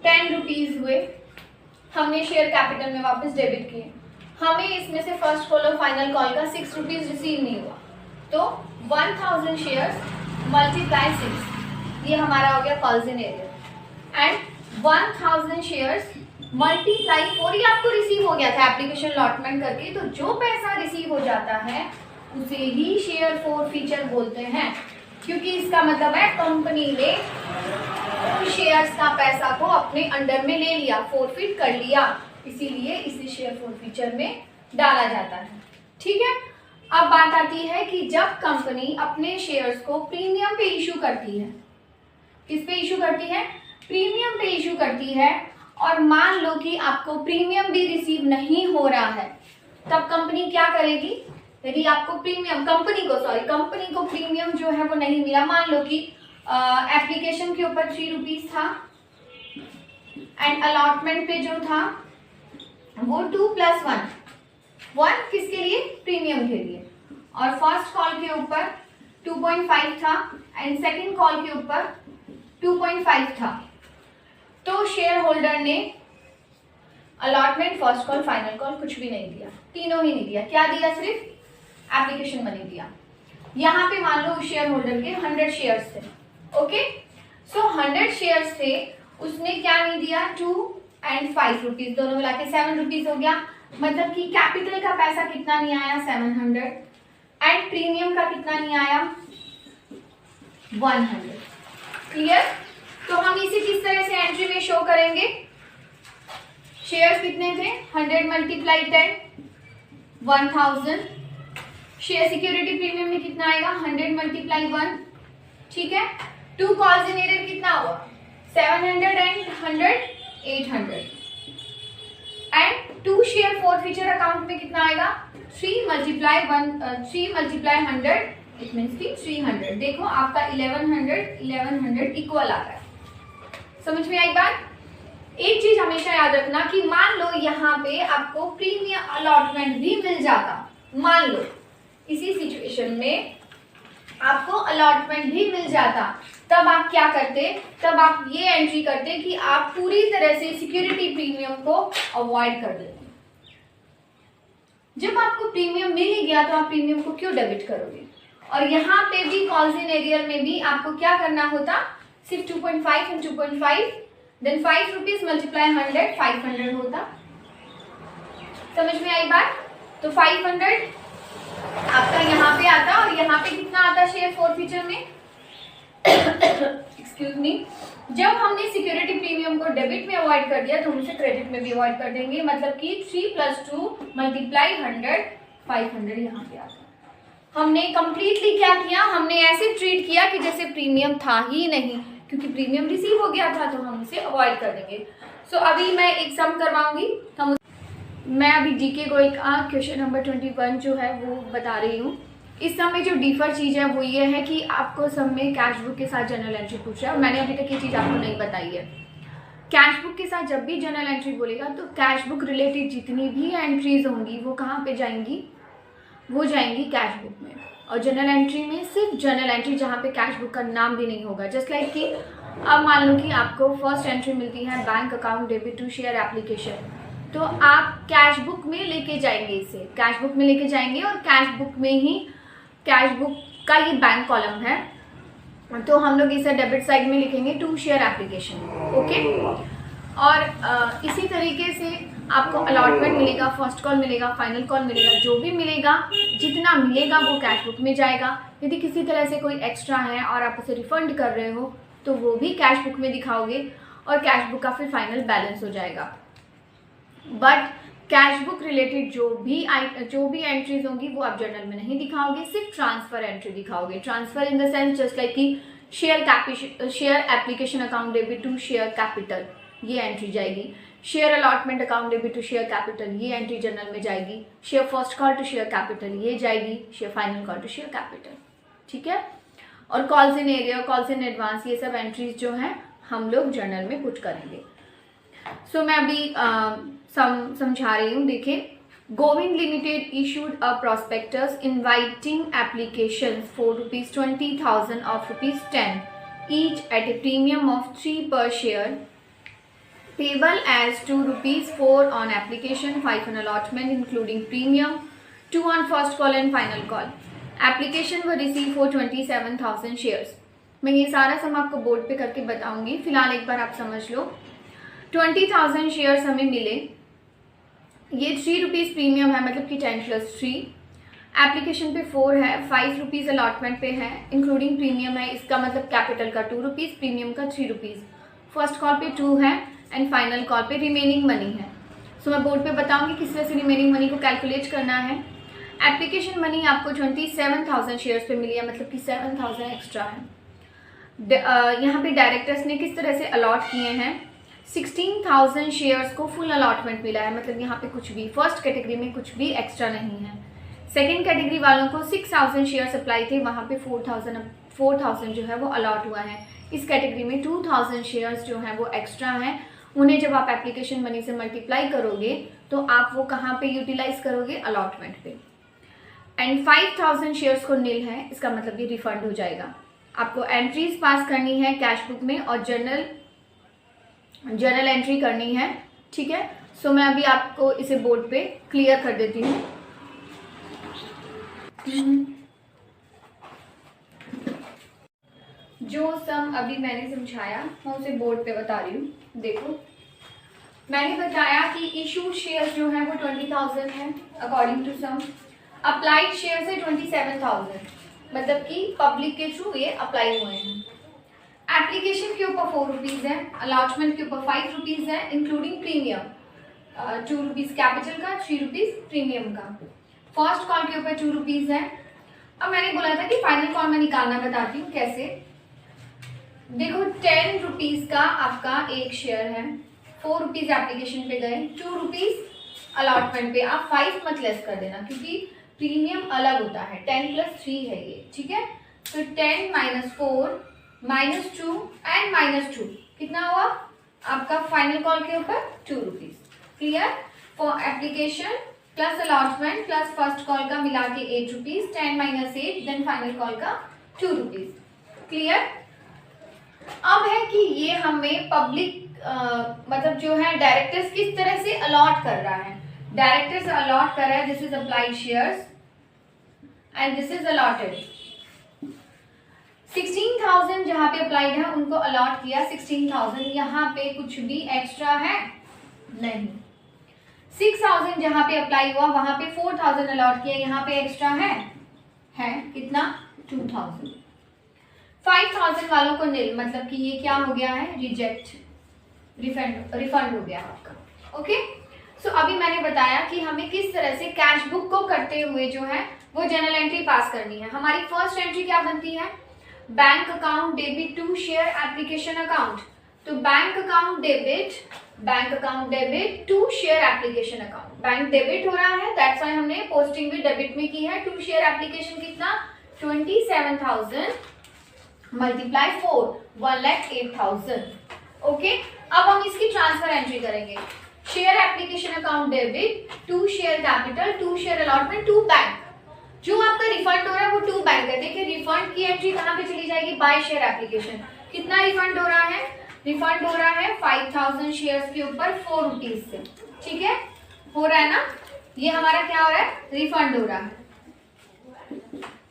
10 रुपीज हुए, हमने शेयर कैपिटल में वापस डेबिट किए। हमें इसमें से फर्स्ट कॉल और फाइनल कॉल का 6 रुपीज रिसीव नहीं हुआ, तो 1000 शेयर्स मल्टीप्लाई 6, ये हमारा हो गया calls in arrear, and 1000 shares multiply 4, ये आपको रिसीव हो गया था एप्लीकेशन अलॉटमेंट करके। तो जो पैसा रिसीव हो जाता है उसे ही शेयर फोर फीचर बोलते हैं, क्योंकि इसका मतलब है कंपनी ने उन शेयर्स का पैसा को अपने अंडर में ले लिया, फोरफिट कर लिया, इसीलिए इसे शेयर फोर फीचर में डाला जाता है, ठीक है। अब बात आती है कि जब कंपनी अपने शेयर्स को प्रीमियम पे इशू करती है, किस पे इशू करती है, प्रीमियम पे इशू करती है, और मान लो कि आपको प्रीमियम भी रिसीव नहीं हो रहा है, तब कंपनी क्या करेगी, यदि आपको प्रीमियम कंपनी को प्रीमियम जो है वो नहीं मिला, मान लो कि एप्लीकेशन के ऊपर 3 रुपीज था एंड अलॉटमेंट पे जो था वो 2 + 1 किसके लिए, प्रीमियम के लिए, और फर्स्ट कॉल के ऊपर 2.5 था एंड सेकंड कॉल के ऊपर 2.5 था। तो शेयर होल्डर ने allotment, first call, final call कुछ भी नहीं दिया, तीनों ही नहीं दिया, क्या दिया, सिर्फ एप्लीकेशन मनी दिया। यहाँ पे मान लो शेयर होल्डर के 100 शेयर्स थे, ओके। सो 100 शेयर्स थे, उसने क्या नहीं दिया, 2 और 5 रुपीज, दोनों मिला के 7 रुपीज हो गया, मतलब कि कैपिटल का पैसा कितना नहीं आया, 700, एंड प्रीमियम का कितना नहीं आया, 100। क्लियर। तो हम इसे किस तरह से एंट्री में शो करेंगे, शेयर्स कितने थे, 100 × 10 1000, शेयर सिक्योरिटी प्रीमियम में कितना आएगा, 100 × 1, ठीक है। 2 कॉल्स इन एरियर कितना हुआ, 700 and 100 800, and 2 share forfeiture account में कितना आएगा, 3 × 100, इट मींस कि 300। देखो आपका 1100 इक्वल आ रहा है, समझ में आई बात। एक चीज हमेशा याद रखना कि मान लो यहाँ पे आपको प्रीमियम अलॉटमेंट भी मिल जाता, मान लो इसी सिचुएशन में आपको अलॉटमेंट भी मिल जाता, तब आप क्या करते, तब आप ये एंट्री करते कि आप पूरी तरह से सिक्योरिटी प्रीमियम को अवॉइड कर देते। जब आपको प्रीमियम मिल ही गया तो आप प्रीमियम को क्यों डेबिट करोगे। और यहाँ पे भी कॉल्स इन एरियर में भी आपको क्या करना होता, सिर्फ 2.5 and 2.5, देन 5 रुपीज मल्टीप्लाई 100, 500 होता। समझ में आई बात। तो 500 आपका यहाँ पे आता, और यहाँ पे कितना आता शेयर फोर फीचर में एक्सक्यूज मी। जब हमने सिक्योरिटी प्रीमियम को डेबिट में अवॉइड कर दिया तो हम उसे क्रेडिट में भी अवॉइड कर देंगे, मतलब कि 3 + 2 मल्टीप्लाई 100, 500 यहाँ पे आता। हमने कंप्लीटली क्या किया, हमने ऐसे ट्रीट किया कि जैसे प्रीमियम था ही नहीं, क्योंकि प्रीमियम रिसीव हो गया था तो हम उसे अवॉइड कर देंगे। सो अभी मैं एक सम करवाऊंगी, मैं अभी जीके को एक क्वेश्चन नंबर 21 जो है वो बता रही हूँ। इस सम में जो डिफर चीज़ है वो ये है कि आपको सम में कैश बुक के साथ जर्नल एंट्री पूछ रहा है, और मैंने अभी तक ये चीज़ आपको नहीं बताई है। कैश बुक के साथ जब भी जर्नल एंट्री बोलेगा तो कैश बुक रिलेटेड जितनी भी एंट्रीज होंगी वो कहाँ पे जाएंगी, वो जाएंगी कैश बुक में। और जर्नल एंट्री में सिर्फ जर्नल एंट्री जहाँ पे कैश बुक का नाम भी नहीं होगा। जस्ट लाइक कि अब मान लो कि आपको फर्स्ट एंट्री मिलती है bank account debit to share application, तो आप कैश बुक में लेके जाएंगे, इसे कैश बुक में लेके जाएंगे और कैश बुक में ही, कैश बुक का ये बैंक कॉलम है, तो हम लोग इसे डेबिट साइड में लिखेंगे टू शेयर एप्लीकेशन। ओके, और इसी तरीके से आपको अलॉटमेंट मिलेगा, फर्स्ट कॉल मिलेगा, फाइनल कॉल मिलेगा, जो भी मिलेगा, जितना मिलेगा वो कैश बुक में जाएगा। यदि किसी तरह से कोई एक्स्ट्रा है और आप उसे रिफंड कर रहे हो तो वो भी कैश बुक में दिखाओगे और कैश बुक का फिर फाइनल बैलेंस हो जाएगा। बट कैश बुक रिलेटेड जो भी एंट्रीज होंगी वो आप जर्नल में नहीं दिखाओगे, सिर्फ ट्रांसफर एंट्री दिखाओगे। Transfer in the sense just like कि share application account debit to share capital, ये एंट्री जाएगी। Share allotment account debit to share capital, ये एंट्री जर्नल में जाएगी। Share first call to share capital, ये जाएगी। Share final call to share capital, ठीक है। और calls in arrear, calls in advance, ये सब एंट्रीज जो हैं हम लोग जर्नल में पुट करेंगे। सो मैं अभी समझा रही हूँ। देखिए, Govind limited issued a prospectus inviting applications for ₹20,000 of ₹10 each at a premium of 3 per share, payable as ₹4 on application, 5 on allotment including premium, 2 on first call and final call. Application were received for 27,000 shares. मैं ये सारा सम आपको बोर्ड पे करके बताऊंगी, फिलहाल एक बार आप समझ लो। 20,000 शेयर्स हमें मिले, ये ₹3 प्रीमियम है, मतलब कि 10 + 3, एप्लीकेशन पे 4 है, ₹5 अलॉटमेंट पे है, इंक्लूडिंग प्रीमियम है, इसका मतलब कैपिटल का ₹2, प्रीमियम का ₹3, फर्स्ट कॉल पे 2 है एंड फाइनल कॉल पे रिमेनिंग मनी है। सो मैं बोर्ड पे बताऊंगी किस तरह से रिमेनिंग मनी को कैलकुलेट करना है। एप्लीकेशन मनी आपको 27,000 शेयर्स पे मिली है, मतलब कि 7,000 एक्स्ट्रा है। यहाँ पे डायरेक्टर्स ने किस तरह से अलॉट किए हैं, 16,000 शेयर्स को फुल अलॉटमेंट मिला है, मतलब यहाँ पे कुछ भी फर्स्ट कैटेगरी में कुछ भी एक्स्ट्रा नहीं है। सेकंड कैटेगरी वालों को 6,000 शेयर्स अप्लाई थे, वहाँ पे 4,000 जो है वो अलॉट हुआ है। इस कैटेगरी में 2,000 शेयर्स जो हैं वो एक्स्ट्रा हैं, उन्हें जब आप एप्लीकेशन मनी से मल्टीप्लाई करोगे तो आप वो कहाँ पे यूटिलाइज करोगे, अलॉटमेंट पे। एंड 5,000 शेयर्स को नील है, इसका मतलब ये रिफंड हो जाएगा। आपको एंट्रीज पास करनी है कैश बुक में और जर्नल एंट्री करनी है, ठीक है। सो मैं अभी आपको इसे बोर्ड पे क्लियर कर देती हूँ। जो सम अभी मैंने समझाया मैं उसे बोर्ड पे बता रही हूँ। देखो, मैंने बताया कि इशू शेयर जो है वो 20,000 है according to sum, applied share है 27,000, मतलब कि पब्लिक के थ्रू ये अप्लाई हुए हैं। एप्लीकेशन के ऊपर ₹4 है, अलॉटमेंट के ऊपर ₹5 है, इंक्लूडिंग प्रीमियम, ₹2 कैपिटल का, ₹3 प्रीमियम का। फर्स्ट कॉल के ऊपर ₹2 है। अब मैंने बोला था कि फाइनल कॉल मैं निकालना बताती हूँ कैसे। देखो, ₹10 का आपका एक शेयर है, ₹4 एप्लीकेशन पे गए, ₹2 अलॉटमेंट पे। आप 5 मत लेस कर देना क्योंकि प्रीमियम अलग होता है, 10 + 3 है ये, ठीक है। तो 10 - 4 - 2 एंड -2 कितना हुआ आपका फाइनल कॉल के ऊपर ₹2। Clear? For application plus allotment plus first call का मिला के ₹8, 10 - 8 देन फाइनल कॉल का ₹2। क्लियर? अब है कि ये हमें पब्लिक मतलब जो है डायरेक्टर्स किस तरह से अलॉट कर रहा है। डायरेक्टर्स अलॉट कर रहा है, this is applied shares and this is allotted. 16,000 जहाँ पे अप्लाइड है उनको अलॉट किया 16,000, यहाँ पे कुछ भी एक्स्ट्रा है नहीं। 6,000 जहाँ पे अप्लाई हुआ वहाँ पे 4,000 अलॉट किया, यहाँ पे एक्स्ट्रा है कितना, 2,000। 5,000 वालों को नील, मतलब कि ये क्या हो गया है, रिजेक्ट, रिफंड हो गया आपका। ओके, सो अभी मैंने बताया कि हमें किस तरह से कैश बुक को करते हुए जो है वो जर्नल एंट्री पास करनी है। हमारी फर्स्ट एंट्री क्या बनती है, bank account debit to share application account. तो bank account debit to share application account. Bank debit हो रहा है, दैट्स व्हाई हमने पोस्टिंग भी डेबिट में की है। टू शेयर एप्लीकेशन कितना, 27,000 मल्टीप्लाई 4, 1,08,000। ओके, अब हम इसकी ट्रांसफर एंट्री करेंगे। Share application account debit to share capital to share allotment to bank. जो आपका रिफंड हो रहा है वो टू बैंक है। देखिए, रिफंड की एंट्री कहाँ पे चली जाएगी, बाय शेयर एप्लीकेशन। कितना रिफंड हो रहा है, रिफंड हो रहा है 5,000 शेयर्स के ऊपर ₹4 से। ठीक है, हो रहा है ना, ये हमारा क्या हो रहा है, रिफंड हो रहा है।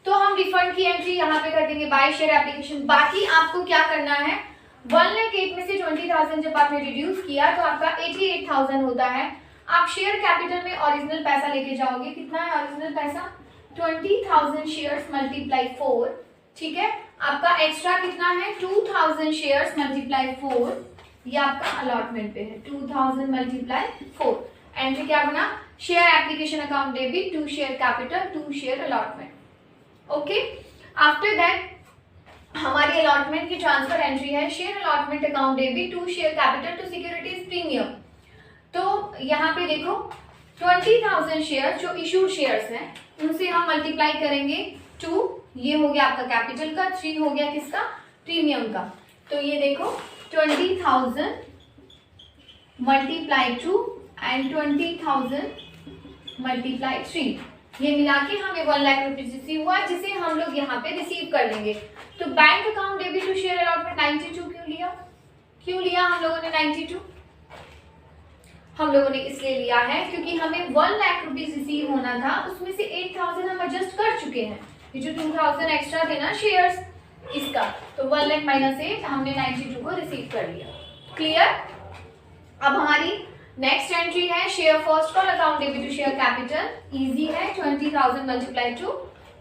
तो हम रिफंड की एंट्री यहाँ पे कर देंगे बाय शेयर एप्लीकेशन। बाकी आपको क्या करना है, 1,08,000 में से 20,000 जब आपने रिड्यूस किया तो आपका 88,000 होता है। आप शेयर कैपिटल में ओरिजिनल पैसा लेके जाओगे, कितना है ओरिजिनल पैसा, 20,000 शेयर्स मल्टीप्लाई 4, ठीक है। आपका एक्स्ट्रा कितना है, 2,000 शेयर्स मल्टीप्लाई 4, ये आपका अलॉटमेंट पे है, 2,000 मल्टीप्लाई 4। एंट्री क्या बना, share application account debit to share capital to share allotment. Okay, after that हमारी अलॉटमेंट की ट्रांसफर एंट्री है, share allotment account debit to share capital to securities premium. तो यहाँ पे देखो 20,000 शेयर जो इशूड शेयर्स हैं उनसे हम मल्टीप्लाई करेंगे 2, ये हो गया आपका कैपिटल का, 3 हो गया किसका, प्रीमियम का। तो ये देखो 20,000 मल्टीप्लाई 2 एंड 20,000 मल्टीप्लाई 3, ये मिला के हमें 1 लाख रुपीज रिसीव हुआ, जिसे हम लोग यहाँ पे रिसीव कर लेंगे। तो bank account debit to share allotment 92 क्यों लिया हम लोगों ने 92? हम लोगों ने इसलिए लिया है क्योंकि हमें 1 लाख रुपीज रिसीव होना था, उसमें से 8,000 हम एडजस्ट कर चुके हैं, ये जो 2,000 एक्स्ट्रा थे ना शेयर्स इसका, तो 1 लाख माइनस 8 हमने 92 को रिसीव कर लिया। क्लियर? अब हमारी नेक्स्ट एंट्री है share first call account debit to share capital, easy है, 20,000 मल्टीप्लाई टू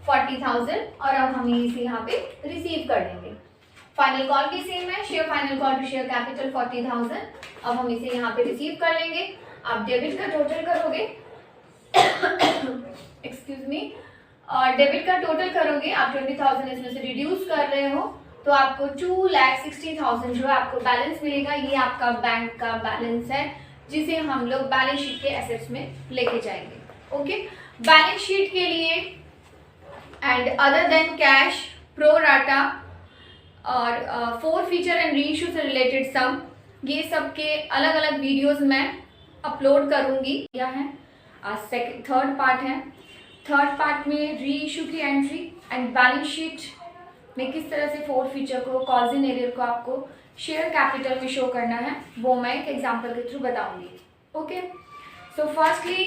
40,000 और अब हम इसे यहाँ पे रिसीव कर लेंगे। फाइनल कॉल भी सेम है, share final call to share capital 40,000, अब हम इसे यहाँ पे रिसीव कर लेंगे। आप डेबिट का टोटल करोगे एक्सक्यूज मी, और डेबिट का टोटल करोगे, आप 20,000 इसमें से रिड्यूस कर रहे हो तो आपको 2,60,000 जो आपको बैलेंस मिलेगा, ये आपका बैंक का बैलेंस है जिसे हम लोग बैलेंस शीट के एसेट्स में लेके जाएंगे। ओके, बैलेंस शीट के लिए and other than cash, pro rata और फोर फीचर एंड रीइश्यू से रिलेटेड सम, ये सब के अलग अलग वीडियोस मैं अपलोड करूंगी। यह है थर्ड पार्ट है, थर्ड पार्ट में रीइश्यू की एंट्री एंड बैलेंस शीट में किस तरह से फोर फीचर को, कॉज इन एरियर को आपको शेयर कैपिटल में शो करना है, वो मैं एक एग्जांपल के थ्रू बताऊंगी। ओके, सो फर्स्टली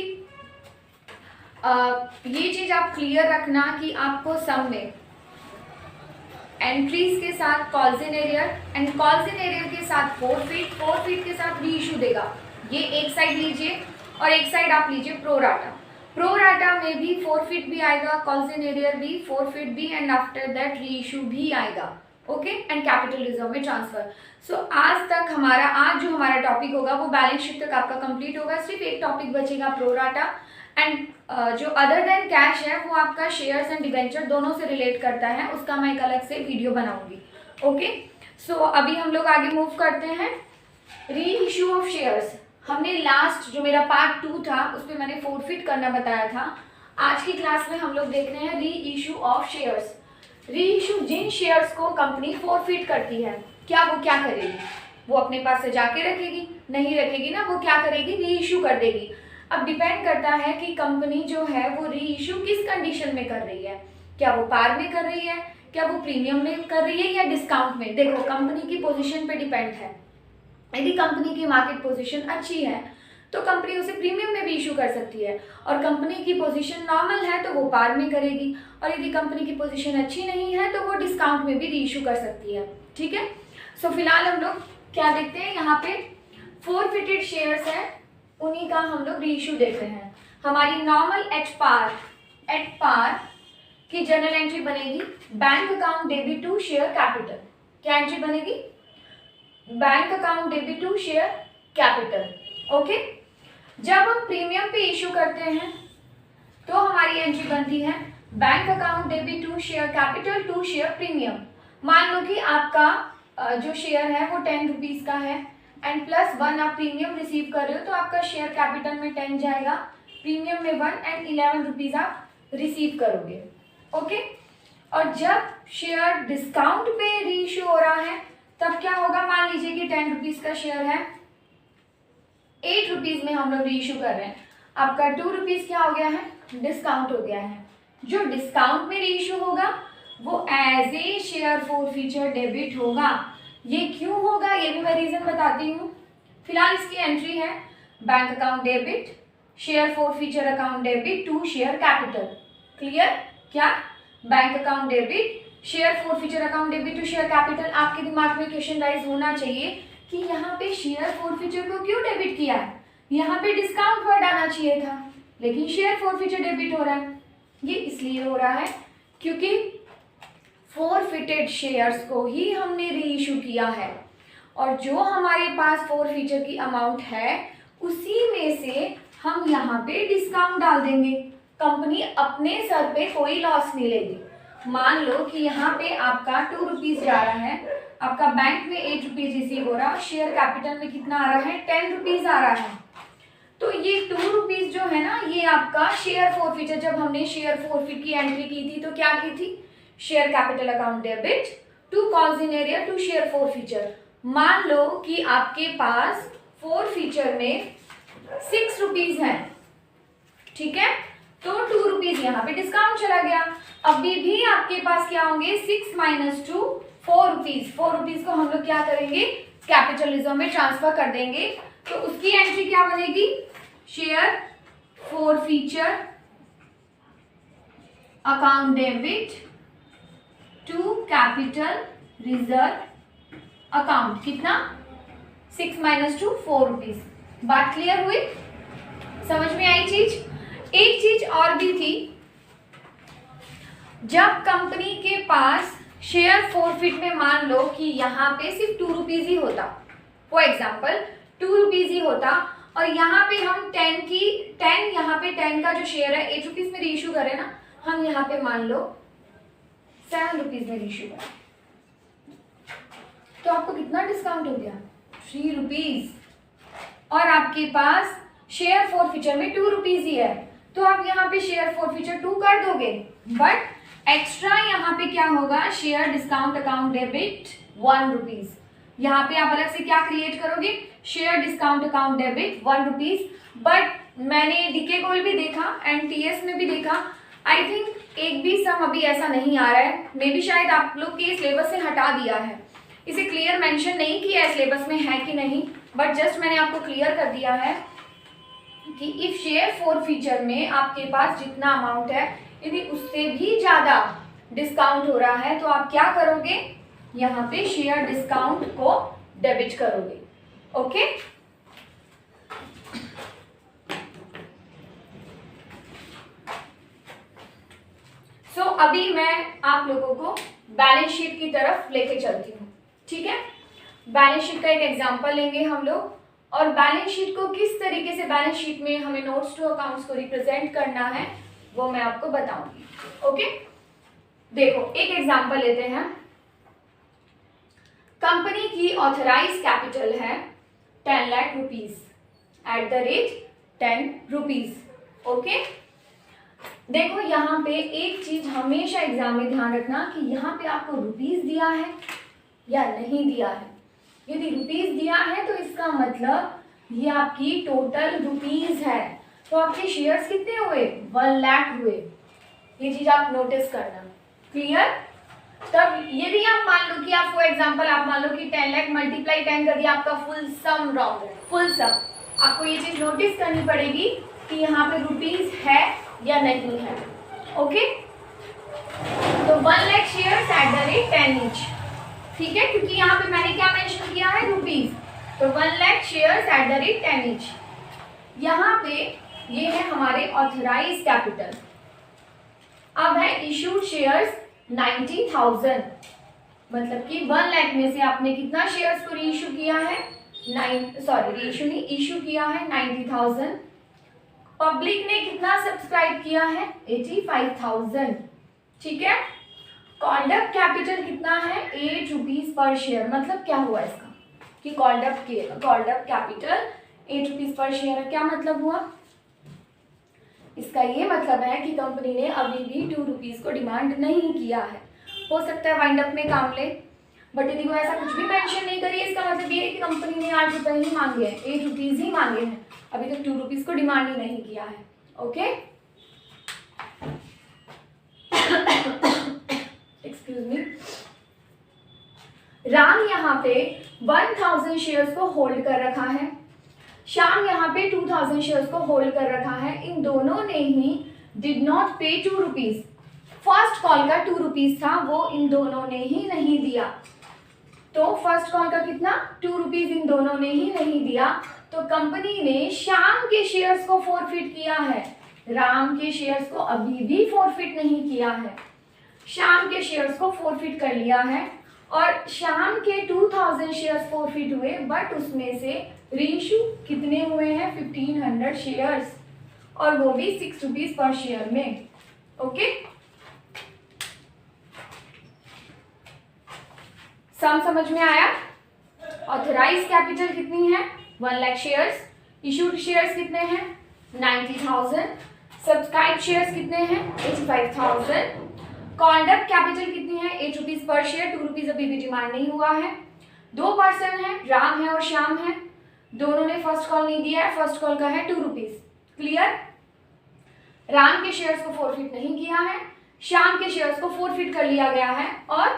ये चीज आप क्लियर रखना कि आपको सम में एंट्रीज के साथ calls in arrear and calls in arrear के साथ फोर फीट के साथ रीइश्यू देगा। ये एक साइड लीजिए और एक साइड आप लीजिए प्रो राटा। प्रो राटा में भी 4 फीट भी आएगा, कॉल्स इन एरियर भी 4 फीट भी, एंड आफ्टर दैट रीइश्यू भी आएगा। ओके, एंड कैपिटल रिजर्व में ट्रांसफर। सो आज जो हमारा टॉपिक होगा वो बैलेंस शीट तक आपका कंप्लीट होगा। सिर्फ एक टॉपिक बचेगा प्रो राटा, एंड जो अदर देन कैश है वो आपका शेयर्स एंड डिबेंचर दोनों से रिलेट करता है, उसका मैं एक अलग से वीडियो बनाऊंगी। ओके, सो अभी हम लोग आगे मूव करते हैं। री इशू ऑफ शेयर्स, हमने लास्ट जो मेरा पार्ट 2 था उस पर मैंने फोरफिट करना बताया था। आज की क्लास में हम लोग देख रहे हैं री इशू ऑफ शेयर्स। री इशू जिन शेयर्स को कंपनी फोरफिट करती है, वो क्या करेगी? वो अपने पास से जाके रखेगी? नहीं रखेगी ना, वो क्या करेगी, री इशू कर देगी। अब डिपेंड करता है कि कंपनी जो है वो री इशू किस कंडीशन में कर रही है, क्या वो पार में कर रही है, क्या वो प्रीमियम में कर रही है या डिस्काउंट में। देखो कंपनी की पोजीशन पे डिपेंड है। यदि कंपनी की मार्केट पोजीशन अच्छी है तो कंपनी उसे प्रीमियम में भी इशू कर सकती है, और कंपनी की पोजीशन नॉर्मल है तो वो पार में करेगी, और यदि कंपनी की पोजीशन अच्छी नहीं है तो वो डिस्काउंट में भी री इशू कर सकती है। ठीक है, सो फिलहाल हम लोग क्या देखते हैं, यहाँ पे फोरफिटेड शेयर्स है, उन्हीं का हम लोग री इशू देख रहे हैं। हमारी नॉर्मल एट पार की जनरल एंट्री बनेगी bank account debit to share capital. क्या एंट्री बनेगी? Bank account debit to share capital. Okay, जब हम प्रीमियम पे इशू करते हैं तो हमारी एंट्री बनती है bank account debit to share capital to share premium. मान लो कि आपका जो शेयर है वो 10 रुपीज़ का है एंड +1 आप प्रीमियम रिसीव कर रहे हो, तो आपका शेयर कैपिटल में 10 जाएगा, प्रीमियम में 1 एंड 11 रुपीज़ आप रिसीव करोगे। ओके, और जब शेयर डिस्काउंट पे री इशू हो रहा है तब क्या होगा, मान लीजिए कि 10 रुपीज़ का शेयर है, 8 रुपीज़ में हम लोग री इशू कर रहे हैं, आपका 2 रुपीज़ क्या हो गया है, डिस्काउंट हो गया है। जो डिस्काउंट में री इशू होगा वो as a share forfeiture debit होगा। ये क्यों होगा ये भी मैं रीज़न बताती हूँ। फिलहाल इसकी एंट्री है bank account debit, share forfeiture account debit to share capital. Clear? क्या? Bank account debit, share forfeiture account debit to share capital. आपके दिमाग में क्वेश्चन राइज होना चाहिए कि यहाँ पे शेयर फोरफीचर को क्यों डेबिट किया है, यहाँ पे डिस्काउंट वर्ड आना चाहिए था, लेकिन शेयर फोरफीचर डेबिट हो रहा है। ये इसलिए हो रहा है क्योंकि फोरफिटेड शेयर्स को ही हमने रीइश्यू किया है, और जो हमारे पास फोरफीचर की अमाउंट है उसी में से हम यहाँ पे डिस्काउंट डाल देंगे। कंपनी अपने सर पे कोई लॉस नहीं लेगी। मान लो कि यहाँ पे आपका 2 रुपीज़ जा रहा है, आपका बैंक में 8 रुपीज़ रिसीव हो रहा है, शेयर कैपिटल में कितना आ रहा है, 10 रुपीज़ आ रहा है। तो ये 2 रुपीज़ जो है ना, ये आपका शेयर फोरफीचर, जब हमने शेयर फोरफिट की एंट्री की थी तो क्या की थी, share capital account debit to calls in arrear to share forfeiture. मान लो कि आपके पास फोरफीचर में 6 रुपीज़ है, ठीक है, तो 2 रुपीज़ यहाँ पे डिस्काउंट चला गया। अभी भी आपके पास क्या होंगे, 6 माइनस 2 4 रुपीज़। 4 रुपीज़ को हम लोग क्या करेंगे, कैपिटल रिजर्व में ट्रांसफर कर देंगे। तो उसकी एंट्री क्या बनेगी, share forfeiture account debit to capital reserve account. कितना, 6 माइनस 2 4 रुपीज़। बात क्लियर हुई? समझ में आई चीज? एक चीज और भी थी, जब कंपनी के पास शेयर फोरफिट में मान लो कि यहाँ पे सिर्फ 2 रुपीज़ ही होता, फॉर एग्जाम्पल 2 रुपीज़ ही होता, और यहाँ पे हम 10 यहाँ पे 10 का जो शेयर है 8 रुपीज़ में रीइश्यू करें ना, हम यहाँ पे मान लो 7 रुपीज़ में रीइश्यू करें, तो आपको कितना डिस्काउंट हो गया, 3 रुपीज़। और आपके पास शेयर फोरफीचर में 2 रुपीज़ ही है, तो आप यहाँ पे शेयर फोरफीचर 2 कर दोगे, बट एक्स्ट्रा यहाँ पे क्या होगा, share discount account debit 1 rupees. यहाँ पे आप अलग से क्या क्रिएट करोगे, share discount account debit 1 rupees. But मैंने डीके गोल भी देखा एंड टीएस में भी देखा, आई थिंक एक भी सम अभी ऐसा नहीं आ रहा है, मे बी शायद आप लोग के सिलेबस से हटा दिया है, इसे क्लियर मेंशन नहीं किया है सिलेबस में है कि नहीं, बट जस्ट मैंने आपको क्लियर कर दिया है कि इफ शेयर फोरफीचर में आपके पास जितना अमाउंट है यदि उससे भी ज़्यादा डिस्काउंट हो रहा है तो आप क्या करोगे, यहाँ पे शेयर डिस्काउंट को डेबिट करोगे। ओके, सो अभी मैं आप लोगों को बैलेंस शीट की तरफ लेके चलती हूँ, ठीक है। बैलेंस शीट का एक एग्जांपल लेंगे हम लोग, और बैलेंस शीट को किस तरीके से बैलेंस शीट में हमें नोट्स टू अकाउंट्स को रिप्रेजेंट करना है वो मैं आपको बताऊंगी। ओके, देखो एक एग्जांपल लेते हैं। कंपनी की ऑथराइज कैपिटल है 10 lakh rupees at the rate 10 rupees. Okay, देखो यहाँ पे एक चीज हमेशा एग्जाम में ध्यान रखना कि यहाँ पे आपको रुपीज दिया है या नहीं दिया है। यदि रुपीज दिया है तो इसका मतलब ये आपकी टोटल रुपीज है, तो आपके शेयर्स कितने हुए, 1 लाख हुए। ये चीज आप नोटिस करना। क्लियर? तब यदि आप मान लो कि आप फॉर एग्जांपल आप मान लो कि 10 लाख मल्टीप्लाई 10 कर दिया, आपका फुल सम रॉन्ग है, फुल सम। आपको ये चीज नोटिस करनी पड़ेगी कि यहाँ पे रुपीज है या नहीं है। ओके, तो 1 lakh shares at the rate 10 each, ठीक है, क्योंकि यहाँ पे मैंने क्या मेंशन किया है, रुपीज। तो 1 lakh shares at the rate 10 each. यहाँ पे ये है हमारे ऑथराइज कैपिटल। अब है इशूड शेयर्स 90,000, मतलब कि 1 लाख में से आपने कितना शेयर्स को रीइश्यू किया है, रीइश्यू नहीं, इशू किया है 90,000। पब्लिक ने कितना सब्सक्राइब किया है, 85,000, ठीक है। कॉल्ड अप कैपिटल कितना है, 8 रुपीज पर शेयर। मतलब क्या हुआ इसका कि called up capital 8 rupees per share है। क्या मतलब हुआ इसका? ये मतलब है कि कंपनी ने अभी भी 2 रुपीज को डिमांड नहीं किया है। हो सकता है वाइंड अप में काम ले, बट यदि वो ऐसा कुछ भी मेंशन नहीं करी, इसका मतलब ये है कि कंपनी ने 8 रुपये ही मांगे हैं, 8 रुपीज ही मांगे हैं, अभी तक 2 रुपीज को डिमांड ही नहीं किया है। Okay, excuse me. राम यहाँ पे 1000 शेयर्स को होल्ड कर रखा है। श्याम यहाँ पे 2000 शेयर्स को होल्ड कर रखा है। इन दोनों ने ही डिड नॉट पे 2 रुपीज, फर्स्ट कॉल का 2 रुपीज था वो इन दोनों ने ही नहीं दिया। तो फर्स्ट कॉल का कितना 2 रुपीज इन दोनों ने ही नहीं दिया, तो कंपनी ने श्याम के शेयर्स को फॉरफिट किया है, राम के शेयर्स को अभी भी फॉरफिट नहीं किया है। श्याम के शेयर्स को फॉरफिट कर लिया है और श्याम के 2000 शेयर्स फॉरफिट हुए, बट उसमें से रीइश्यू कितने हुए हैं 1500 शेयर्स, और वो भी 6 रुपीज पर शेयर में। ओके, सम समझ में आया? ऑथराइज कैपिटल कितनी है 1 लाख शेयर्स, इशूड शेयर्स कितने हैं 90,000, सब्सक्राइब शेयर्स कितने हैं 85,000, कॉल्ड अप कैपिटल कितनी है 8 रुपीज पर शेयर, 2 रुपीज अभी भी डिमांड नहीं हुआ है। 2 पर्सन है, राम है और श्याम है, दोनों ने फर्स्ट कॉल नहीं दिया है, फर्स्ट कॉल का है 2 रुपीज। क्लियर? राम के शेयर्स को फॉरफिट नहीं किया है, श्याम के शेयर्स को फॉरफिट कर लिया गया है और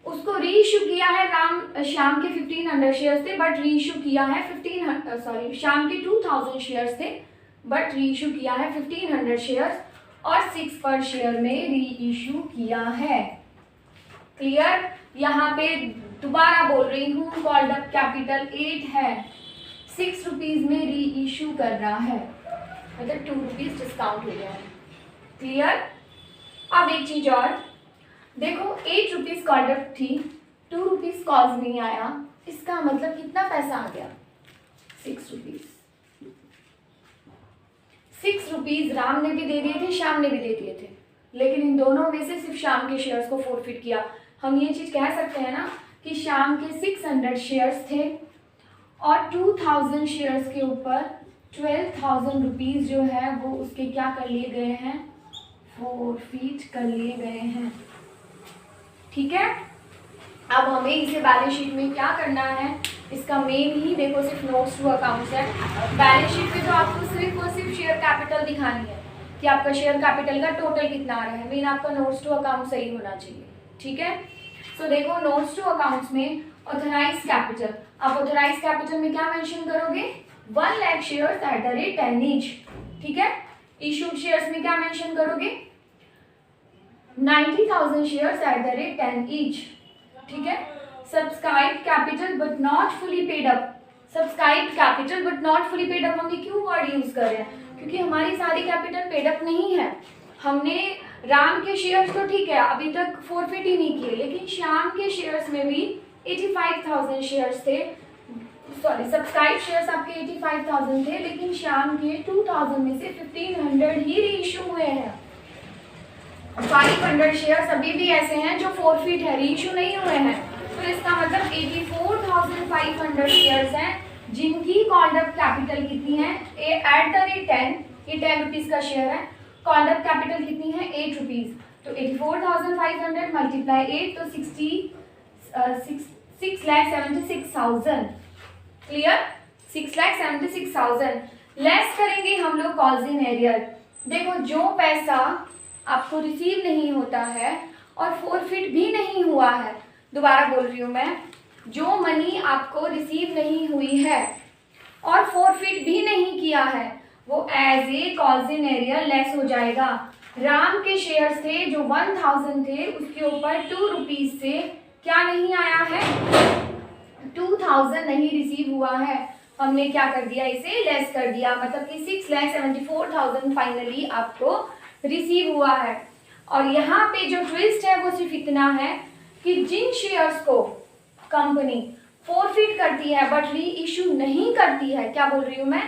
उसको रीइश्यू किया है। श्याम के 1500 शेयर्स थे बट रीइश्यू किया है श्याम के 2000 शेयर्स थे बट रीइश्यू किया है 1500 शेयर्स और 6 पर शेयर में रीइश्यू किया है। क्लियर? यहाँ पे दोबारा बोल रही हूँ, कॉल्ड अप कैपिटल 8 है, 6 रुपीज में रीइश्यू कर रहा है, मतलब 2 रुपीज डिस्काउंट हो गया है। क्लियर? अब एक चीज और देखो, 8 रुपीज कॉल्ड अप थी, 2 रुपीज कॉल्स नहीं आया, इसका मतलब कितना पैसा आ गया 6 रुपीज। 6 रुपीज राम ने भी दे दिए थे, श्याम ने भी दे दिए थे, लेकिन इन दोनों में से सिर्फ श्याम के शेयर्स को फॉरफिट किया। हम ये चीज कह सकते हैं ना कि श्याम के 600 शेयर्स थे और 2000 शेयर्स के ऊपर 12,000 रुपीज जो है वो उसके क्या कर लिए गए हैं, फॉरफिट कर लिए गए हैं। ठीक है, अब हमें इसे बैलेंस शीट में क्या करना है, इसका मेन ही देखो सिर्फ नोट्स टू अकाउंट्स है। बैलेंस शीट में तो आपको सिर्फ और सिर्फ शेयर कैपिटल दिखानी है कि आपका शेयर कैपिटल का टोटल कितना आ रहा है, मेन आपका नोट्स टू अकाउंट सही होना चाहिए। ठीक है, सो देखो नोट्स टू अकाउंट्स में ऑथराइज कैपिटल, आप ऑथराइज कैपिटल में क्या मेंशन करोगे 1 lakh shares at the rate 10 each. ठीक है, इशूड शेयर्स में क्या मेंशन करोगे 90,000 shares at the rate 10 each. ठीक है, subscribe capital but not fully paid up, subscribe capital but not fully paid up, हमने क्यों वर्ड यूज कर रहे हैं, क्योंकि हमारी सारी कैपिटल पेड अप नहीं है। हमने राम के शेयर्स तो ठीक है अभी तक फॉरफिट ही नहीं किए, लेकिन श्याम के शेयर्स में भी 85,000 शेयर्स थे, सॉरी सब्सक्राइब शेयर्स आपके 85,000 थे, लेकिन श्याम के 2000 में से 1500 ही रीइश्यू हुए हैं। 500 शेयर्स अभी भी ऐसे हैं जो फॉरफिट है, रीइश्यू नहीं हुए हैं, तो इसका मतलब 84,500 शेयर्स हैं जिनकी कॉल्ड अप कैपिटल कितनी है एट द रेट 10, ये 10 रुपीज का शेयर है, कॉल्ड अप कैपिटल कितनी है 8 रुपीज, तो 84,500 मल्टीप्लाई 8 तो 6,76,000। क्लियर? 6,76,000 लेस करेंगे हम लोग कॉल्स इन एरियर। देखो जो पैसा आपको रिसीव नहीं होता है और फॉरफिट भी नहीं हुआ है, दोबारा बोल रही हूँ मैं, जो मनी आपको रिसीव नहीं हुई है और फॉरफिट भी नहीं किया है वो as a calls in arrear less हो जाएगा। राम के शेयर्स थे जो 1000 थे, उसके ऊपर 2 रुपीज से क्या नहीं आया है 2000 नहीं रिसीव हुआ है, हमने क्या कर दिया इसे लेस कर दिया, मतलब कि 6,74,000 फाइनली आपको रिसीव हुआ है। और यहाँ पे जो ट्विस्ट है वो सिर्फ इतना है कि जिन शेयर्स को कंपनी फॉरफिट करती है बट री इशू नहीं करती है, क्या बोल रही हूँ मैं,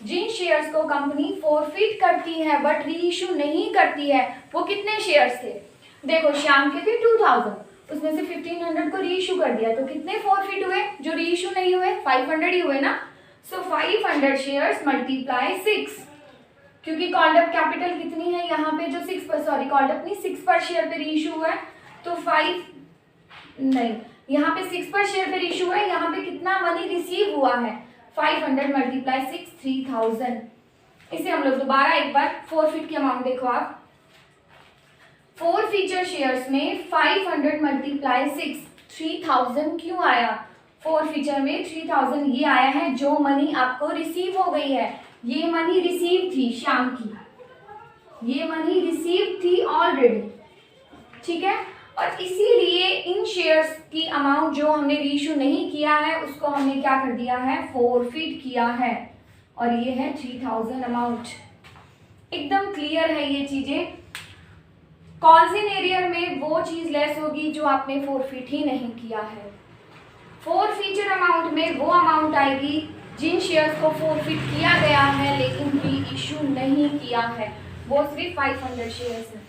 जिन शेयर्स को कंपनी फॉरफिट करती है बट री इशू नहीं करती है, वो कितने शेयर्स थे, देखो श्याम के थे 2000, उसमें से 1500 को री इशू कर दिया, तो कितने फॉरफिट हुए, जो री इशू नहीं हुए 500 ही हुए ना, सो 500 शेयर्स मल्टीप्लाई 6, क्योंकि कॉल्ड अप कैपिटल कितनी है यहाँ पे जो 6 पर, सॉरी कॉल्ड अप नहीं 6 पर शेयर पे रीइश्यू हुआ है, तो 5 नहीं, यहाँ पे 6 पर शेयर पे रीइश्यू है, यहाँ पे कितना मनी रिसीव हुआ है 500 मल्टीप्लाई 6 3000। इसे हम लोग दोबारा एक बार फॉरफिट की अमाउंट देखो आप, 4 फीचर शेयर्स में 500 मल्टीप्लाई 6 3000 क्यों आया, फोर फीचर में 3000 ये आया है जो मनी आपको रिसीव हो गई है। ये मनी रिसीव थी शाम की, ये मनी रिसीव थी ऑलरेडी, ठीक है। और इसीलिए इन शेयर्स की अमाउंट जो हमने रीइश्यू नहीं किया है उसको हमने क्या कर दिया है, फोरफिट किया है, और ये है 3000 अमाउंट। एकदम क्लियर है ये चीजें। कॉल्सिन एरियर में वो चीज लेस होगी जो आपने फोरफिट ही नहीं किया है। फोर फीचर अमाउंट में वो अमाउंट आएगी जिन शेयर्स को फोरफिट किया गया है लेकिन री इशू नहीं किया है, वो सिर्फ 500 शेयर्स है।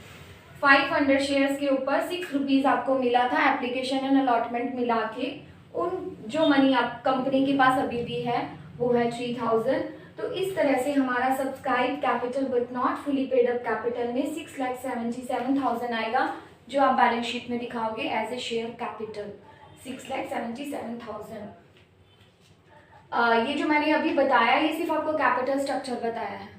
500 शेयर्स के ऊपर 6 रुपीज़ आपको मिला था एप्लीकेशन एंड अलॉटमेंट मिला के। उन जो मनी आप कंपनी के पास अभी भी है वो है 3000। तो इस तरह से हमारा subscribe capital but not fully paid up capital में 6,77,000 आएगा, जो आप बैलेंस शीट में दिखाओगे एज ए शेयर कैपिटल 6,77,000। ये जो मैंने अभी बताया ये सिर्फ आपको कैपिटल स्ट्रक्चर बताया है,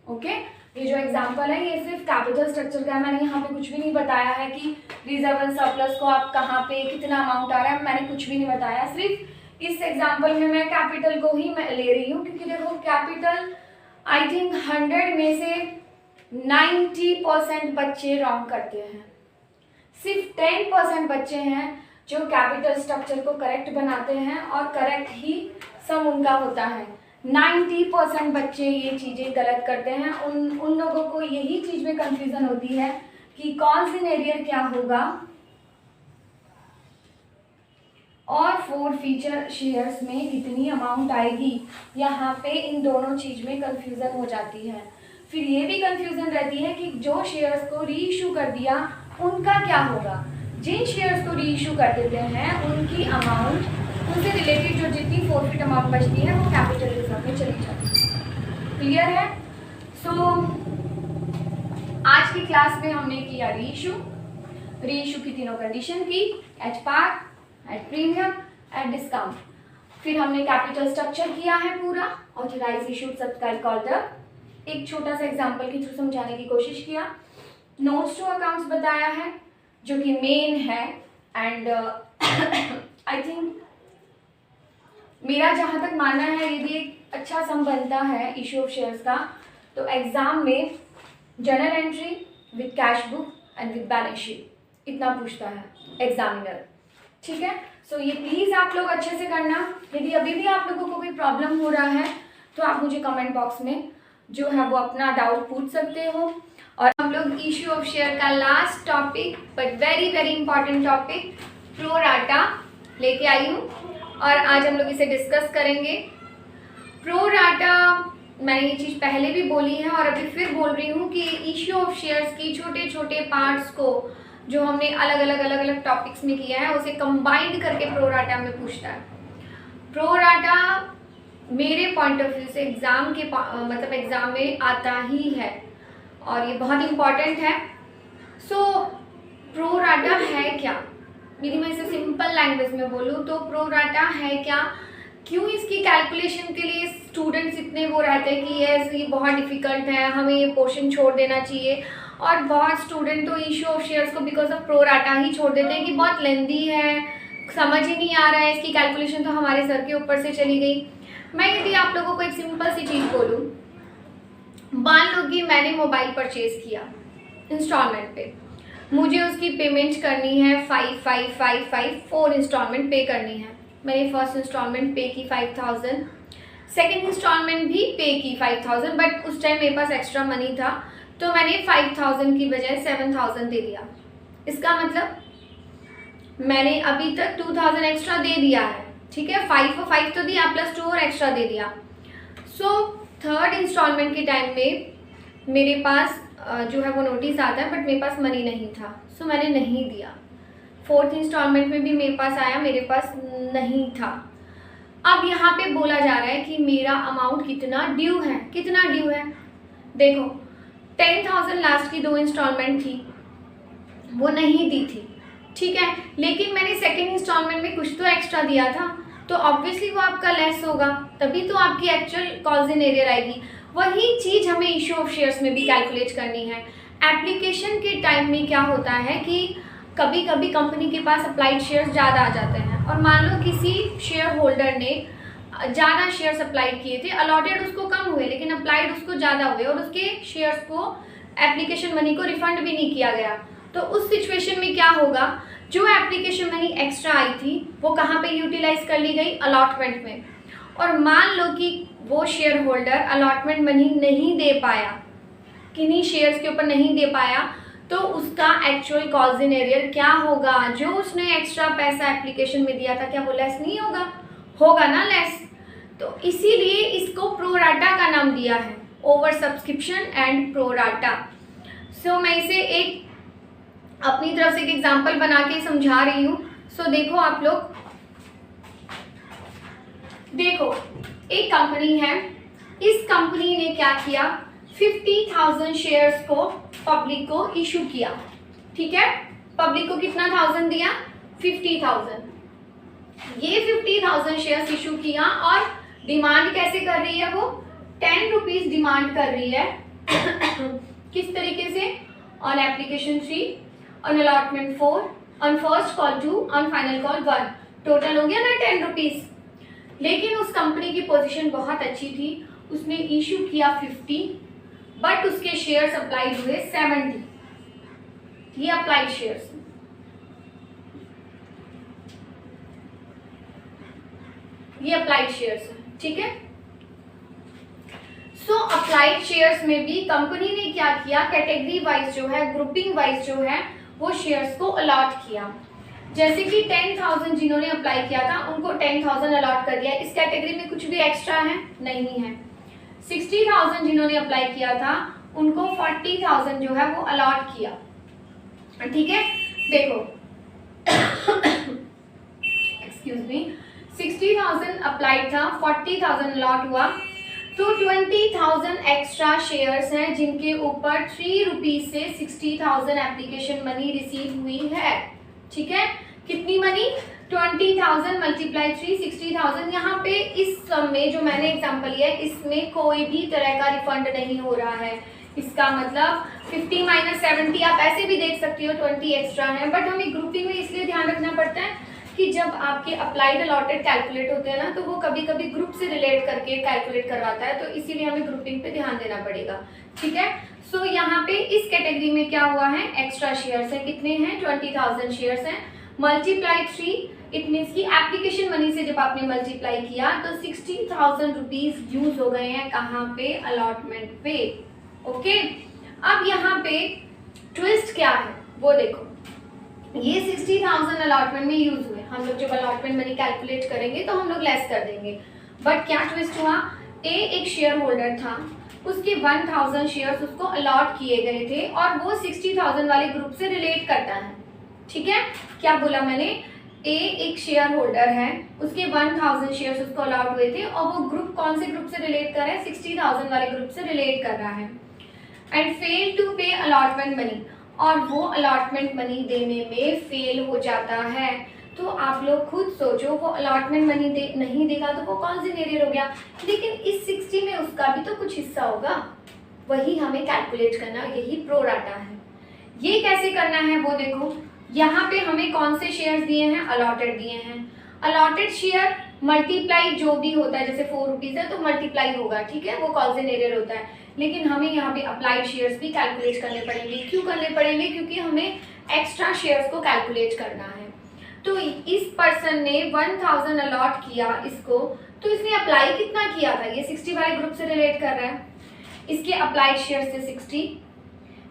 ओके। ये जो एग्जांपल है ये सिर्फ कैपिटल स्ट्रक्चर का है, मैंने यहाँ पे कुछ भी नहीं बताया है कि रिजर्व एंड सरप्लस को आप कहाँ पे कितना अमाउंट आ रहा है, मैंने कुछ भी नहीं बताया। सिर्फ इस एग्जांपल में मैं कैपिटल को ही मैं ले रही हूँ, क्योंकि देखो कैपिटल आई थिंक 100 में से 90% बच्चे रॉन्ग करते हैं, सिर्फ 10% बच्चे हैं जो कैपिटल स्ट्रक्चर को करेक्ट बनाते हैं और करेक्ट ही सम उनका होता है। 90% बच्चे ये चीज़ें गलत करते हैं। उन लोगों को यही चीज़ में कंफ्यूजन होती है कि कॉल्सिन एरियर क्या होगा और फोर फीचर शेयर्स में कितनी अमाउंट आएगी। यहाँ पे इन दोनों चीज़ में कंफ्यूजन हो जाती है। फिर ये भी कंफ्यूजन रहती है कि जो शेयर्स को री इशू कर दिया उनका क्या होगा। जिन शेयर्स को री इशू कर देते हैं उनकी अमाउंट, उनसे रिलेटेड जो जितनी फोरफिट अमाउंट बचती है वो कैपिटल रिजर्व में चली जाती है। क्लियर है? सो आज की क्लास में हमने किया री इशू की तीनों कंडीशन की, at par, at premium, at discount. फिर हमने कैपिटल स्ट्रक्चर किया है पूरा, ऑथराइज इशूड सब्सक्राइब कॉल्डर, एक छोटा सा एग्जाम्पल के थ्रू समझाने की कोशिश किया। नोट्स टू अकाउंट्स बताया है जो कि मेन है, एंड आई थिंक मेरा जहाँ तक मानना है यदि एक अच्छा सम बनता है इशू ऑफ शेयर्स का तो एग्जाम में journal entry with cash book and with balance sheet इतना पूछता है एग्जामिनर, ठीक है। सो ये प्लीज़ आप लोग अच्छे से करना। यदि अभी भी आप लोगों को कोई प्रॉब्लम हो रहा है तो आप मुझे कमेंट बॉक्स में जो है वो अपना डाउट पूछ सकते हो। और हम लोग इशू ऑफ शेयर का last topic but very very important topic pro rata लेके आई हूँ और आज हम लोग इसे डिस्कस करेंगे। प्रो राटा मैंने ये चीज़ पहले भी बोली है और अभी फिर बोल रही हूँ कि इशू ऑफ शेयर्स की छोटे छोटे पार्ट्स को जो हमने अलग अलग टॉपिक्स में किया है उसे कंबाइंड करके प्रो राटा में पूछता है। प्रो राटा मेरे पॉइंट ऑफ व्यू से एग्ज़ाम के मतलब एग्ज़ाम में आता ही है और ये बहुत इम्पॉर्टेंट है। सो प्रो राटा है क्या, यदि मैं इसे सिंपल लैंग्वेज में बोलूँ तो प्रो राटा है क्या, क्यों इसकी कैलकुलेशन के लिए स्टूडेंट्स इतने वो रहते हैं कि ये बहुत डिफ़िकल्ट है, हमें ये पोर्शन छोड़ देना चाहिए। और बहुत स्टूडेंट तो इशू ऑफ शेयर्स को बिकॉज ऑफ प्रो राटा ही छोड़ देते हैं कि बहुत लेंदी है, समझ ही नहीं आ रहा है, इसकी कैलकुलेशन तो हमारे सर के ऊपर से चली गई। मैं यदि आप लोगों को एक सिंपल सी चीज़ बोलूँ, मान लो कि मैंने मोबाइल परचेज़ किया इंस्टॉलमेंट पे, मुझे उसकी पेमेंट करनी है 4 इंस्टॉलमेंट पे करनी है। मैंने फर्स्ट इंस्टॉलमेंट पे की 5000, सेकेंड इंस्टॉलमेंट भी पे की 5000, बट उस टाइम मेरे पास एक्स्ट्रा मनी था तो मैंने 5000 की बजाय 7000 दे दिया। इसका मतलब मैंने अभी तक 2000 एक्स्ट्रा दे दिया है, ठीक है। 5 तो दिया प्लस 2 और एक्स्ट्रा दे दिया। सो थर्ड इंस्टॉलमेंट के टाइम में मेरे पास जो है वो नोटिस आता है बट मेरे पास मनी नहीं था, सो मैंने नहीं दिया। फोर्थ इंस्टॉलमेंट में भी मेरे पास आया, मेरे पास नहीं था। अब यहाँ पे बोला जा रहा है कि मेरा अमाउंट कितना ड्यू है, कितना ड्यू है। देखो 10,000 लास्ट की 2 इंस्टॉलमेंट थी वो नहीं दी थी, ठीक है, लेकिन मैंने सेकेंड इंस्टॉलमेंट में कुछ तो एक्स्ट्रा दिया था तो ऑब्वियसली वो आपका लेस होगा, तभी तो आपकी एक्चुअल कॉल्सिन एरियर आएगी। वही चीज़ हमें इशू ऑफ शेयर्स में भी कैलकुलेट करनी है। एप्लीकेशन के टाइम में क्या होता है कि कभी कभी कंपनी के पास अप्लाइड शेयर्स ज़्यादा आ जाते हैं और मान लो किसी शेयर होल्डर ने ज़्यादा शेयर्स अप्लाई किए थे, अलॉटेड उसको कम हुए लेकिन अप्लाइड उसको ज़्यादा हुए और उसके शेयर्स को एप्लीकेशन मनी को रिफंड भी नहीं किया गया, तो उस सिचुएशन में क्या होगा, जो एप्लीकेशन मनी एक्स्ट्रा आई थी वो कहाँ पे यूटिलाइज कर ली गई, अलॉटमेंट में। और मान लो कि वो शेयर होल्डर अलॉटमेंट मनी नहीं दे पाया, किन्हीं शेयर्स के ऊपर नहीं दे पाया, तो उसका एक्चुअल कॉज इन एरियर क्या होगा, जो उसने एक्स्ट्रा पैसा एप्लीकेशन में दिया था क्या वो लेस नहीं होगा, होगा ना लेस। तो इसीलिए इसको प्रोराटा का नाम दिया है, ओवर सब्सक्रिप्शन एंड प्रोराटा। सो मैं इसे एक अपनी तरफ से एक एग्जांपल बना के समझा रही हूँ। सो देखो आप लोग, देखो एक कंपनी है, इस कंपनी ने क्या किया, 50,000 शेयर्स को पब्लिक को इशू किया, ठीक है। पब्लिक को कितना थाउजेंड दिया, 50,000। ये 50,000 शेयर्स इशू किया और डिमांड कैसे कर रही है, वो 10 रुपीज डिमांड कर रही है किस तरीके से, on application 3, on allotment 4, on first call 2, on final call 1, total हो गया ना 10 रुपीज। लेकिन उस कंपनी की पोजीशन बहुत अच्छी थी, उसने इशू किया 50, बट उसके शेयर्स अप्लाइड हुए 70। ये अप्लाइड शेयर्स, ये अप्लाइड शेयर्स है, ठीक है। सो अप्लाइड शेयर्स में भी कंपनी ने क्या किया, कैटेगरी वाइज जो है, ग्रुपिंग वाइज जो है, वो शेयर्स को अलॉट किया। जैसे कि 10,000 जिन्होंने अप्लाई किया था उनको 10,000 अलॉट कर दिया, इस कैटेगरी में कुछ भी एक्स्ट्रा है नहीं है। 60,000 जिन्होंने अप्लाई किया था उनको 40,000 जो है वो अलॉट किया, ठीक है। देखो एक्सक्यूज मी, 60,000 अप्लाइड था, 40,000 अलॉट हुआ, तो 20,000 एक्स्ट्रा शेयर्स हैं जिनके ऊपर 3 रुपीज से 60,000 एप्लीकेशन मनी रिसीव हुई है, ठीक है। कितनी मनी, 20,000 मल्टीप्लाई 3, 60,000। यहाँ पे इस सम में जो मैंने एग्जांपल लिया है इसमें कोई भी तरह का रिफंड नहीं हो रहा है, इसका मतलब 50 माइनस 70 आप ऐसे भी देख सकती हो, 20 एक्स्ट्रा है। बट हमें ग्रुपिंग में इसलिए ध्यान रखना पड़ता है कि जब आपके अप्लाइड अलॉटेड कैलकुलेट होते हैं ना, तो वो कभी कभी ग्रुप से रिलेट करके कैलकुलेट करवाता है, तो इसीलिए हमें ग्रुपिंग पे ध्यान देना पड़ेगा, ठीक है। सो यहाँ पे इस कैटेगरी में क्या हुआ है, एक्स्ट्रा शेयर्स हैं, कितने हैं, 20,000 शेयर्स हैं, मल्टीप्लाई 3, इट मीन्स की एप्लीकेशन मनी से जब आपने मल्टीप्लाई किया तो 60,000 रुपीज यूज हो गए हैं, कहाँ पे, अलॉटमेंट पे, ओके। अब यहाँ पे ट्विस्ट क्या है वो देखो, ये 60,000 अलॉटमेंट में यूज हुए, हम लोग जब अलॉटमेंट मनी कैलकुलेट करेंगे तो हम लोग लेस कर देंगे, बट क्या ट्विस्ट हुआ, एक शेयर होल्डर था, उसके 1,000 शेयर्स उसको अलॉट किए गए थे और वो 60,000 वाले ग्रुप से रिलेट करता है, ठीक है। क्या बोला मैंने, एक शेयर होल्डर है, उसके 1,000 शेयर्स उसको अलॉट हुए थे और वो ग्रुप कौन से ग्रुप से रिलेट कर रहा है, 60,000 वाले ग्रुप से रिलेट कर रहा है, एंड फेल टू पे अलॉटमेंट मनी, और वो अलॉटमेंट मनी देने में फेल हो जाता है। तो आप लोग खुद सोचो, वो अलॉटमेंट मनी नहीं देगा तो वो कौन सी एरियर हो गया, लेकिन इस 60 में उसका भी तो कुछ हिस्सा होगा, वही हमें कैलकुलेट करना, यही प्रोराटा है। ये कैसे करना है वो देखो, यहाँ पे हमें कौन से शेयर्स दिए हैं, अलॉटेड दिए हैं, अलॉटेड शेयर मल्टीप्लाई जो भी होता है, जैसे 4 रुपीज है तो मल्टीप्लाई होगा, ठीक है, वो कॉज एन एरियर होता है। लेकिन हमें यहाँ पे अप्लाइड शेयर्स भी कैलकुलेट करने पड़ेंगे, क्यों करने पड़ेंगे, क्योंकि हमें एक्स्ट्रा शेयर्स को कैलकुलेट करना है। तो इस पर्सन ने 1,000 अलॉट किया इसको, तो इसने अप्लाई कितना किया था, ये 60 वाले ग्रुप से रिलेट कर रहा है, इसके अप्लाइड शेयर थे 60,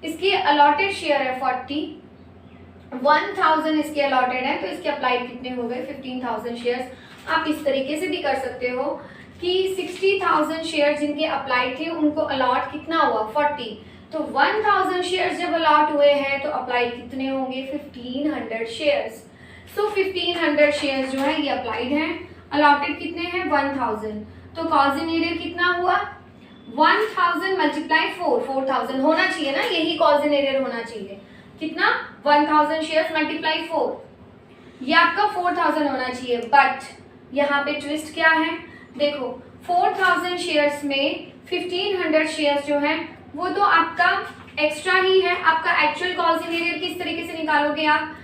इसके अलॉटेड शेयर है 40, 1,000 इसके अलॉटेड है, तो इसके अप्लाइड कितने हो गए, 15,000 शेयर्स। आप इस तरीके से भी कर सकते हो कि 60,000 शेयर जिनके अप्लाइड थे उनको अलॉट कितना हुआ, 40, तो 1,000 शेयर्स जब अलॉट हुए हैं तो अप्लाइड कितने होंगे, 1,500 शेयर्स। सो 1,500 शेयर्स जो है ये अप्लाइड हैं, अलॉटेड कितने हैं, 1,000, तो कॉज इन एरियर कितना हुआ, 1,000 मल्टीप्लाई 4, 4,000 होना चाहिए ना, यही कॉज इन एरियर होना चाहिए, कितना, 1,000 शेयर्स मल्टीप्लाई 4, ये आपका 4,000 होना चाहिए। बट यहाँ पे ट्विस्ट क्या है, देखो 4,000 शेयर्स में 1,500 शेयर्स जो हैं वो तो आपका एक्स्ट्रा ही है, आपका एक्चुअल कॉज इन एरियर किस तरीके से निकालोगे आप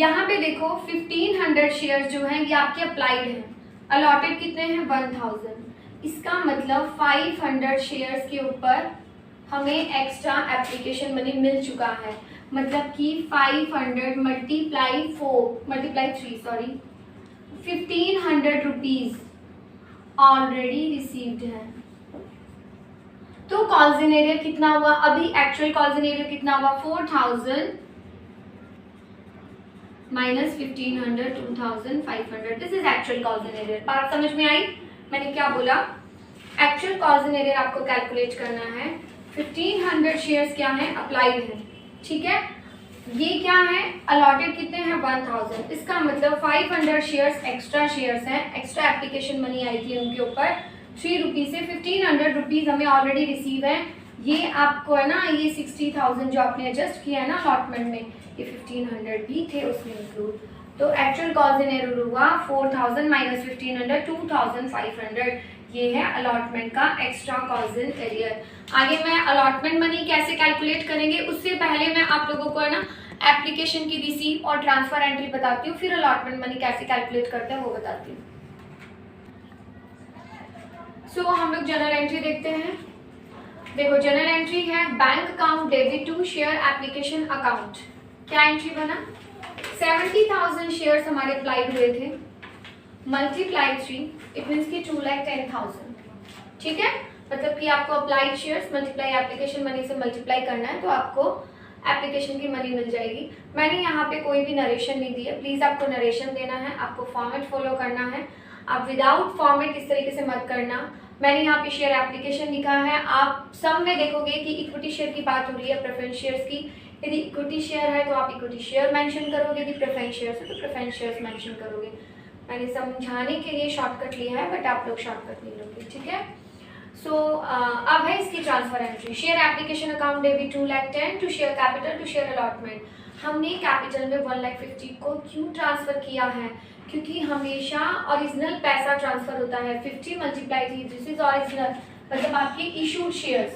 यहाँ पे देखो 1500 शेयर जो है ये आपके अप्लाइड हैं, अलॉटेड कितने हैं 1000। इसका मतलब 500 शेयर्स के ऊपर हमें एक्स्ट्रा एप्लीकेशन मनी मिल चुका है, मतलब कि 500 multiply 3 sorry 1500 rupees already received है। तो कॉल्स इन एरियर कितना हुआ, अभी एक्चुअल कॉल्स इन एरियर कितना हुआ 4000 minus 1500 2500, this is actual calls in arrear. बात समझ में आई मैंने क्या बोला? एक्चुअल कॉल्स इन एरियर आपको कैलकुलेट करना है। 1500 शेयर्स क्या है अप्लाइड है, ठीक है, ये क्या है अलॉटेड कितने हैं 1000। इसका मतलब 500 शेयर्स एक्स्ट्रा शेयर्स हैं, एक्स्ट्रा एप्लीकेशन मनी आई थी उनके ऊपर 3 रुपीज से 1500 रुपीज हमें ऑलरेडी रिसीव है। ये आपको है ना, ये 60,000 जो आपने एडजस्ट किया है ना अलॉटमेंट में, ये 1500 भी थे उसमें इंक्लूड। तो एक्चुअल कॉल्स इन एरियर हुआ 4000 माइनस 1500 2500, ये है अलॉटमेंट का एक्स्ट्रा कॉल्स इन एरियर। आगे मैं अलॉटमेंट मनी कैसे कैलकुलेट करेंगे उससे पहले मैं आप लोगों को है ना एप्लीकेशन की रिसीव और ट्रांसफर एंट्री बताती हूँ, फिर अलॉटमेंट मनी कैसे कैलकुलेट करते हैं वो बताती हूँ। सो हम लोग जनरल एंट्री देखते हैं। देखो जनरल एंट्री है bank account debit to share application account. क्या एंट्री बना 70,000 शेयर्स हमारे अप्लाइड हुए थे, मल्टीप्लाई 3 इट मीन्स की 2,10,000, ठीक है, मतलब कि आपको applied shares multiply application money से मल्टीप्लाई करना है तो आपको एप्लीकेशन की मनी मिल जाएगी। मैंने यहाँ पे कोई भी नरेशन नहीं दी है, प्लीज़ आपको नरेशन देना है, आपको फॉर्मेट फॉलो करना है, आप विदाउट फॉर्मेट इस तरीके से मत करना। मैंने यहाँ पे शेयर एप्लीकेशन लिखा है, आप सब में देखोगे कि इक्विटी शेयर की बात हो रही है, प्रेफरेंस शेयर्स की। यदि इक्विटी शेयर है तो आप इक्विटी शेयर मेंशन करोगे, यदि प्रेफरेंस शेयर्स है तो प्रेफरेंस शेयर्स मेंशन करोगे। मैंने समझाने के लिए शॉर्टकट लिया है बट आप लोग शॉर्टकट नहीं लोगे, ठीक है। सो अब है इसकी transfer entry. Share application account debit 2,10,000 to share capital to share allotment. हमने कैपिटल में 1,50,000 को क्यों ट्रांसफर किया है, क्योंकि हमेशा ओरिजिनल पैसा ट्रांसफर होता है। 50 मल्टीप्लाई 3 दिस इज ओरिजिनल, मतलब आपके इशूड शेयर्स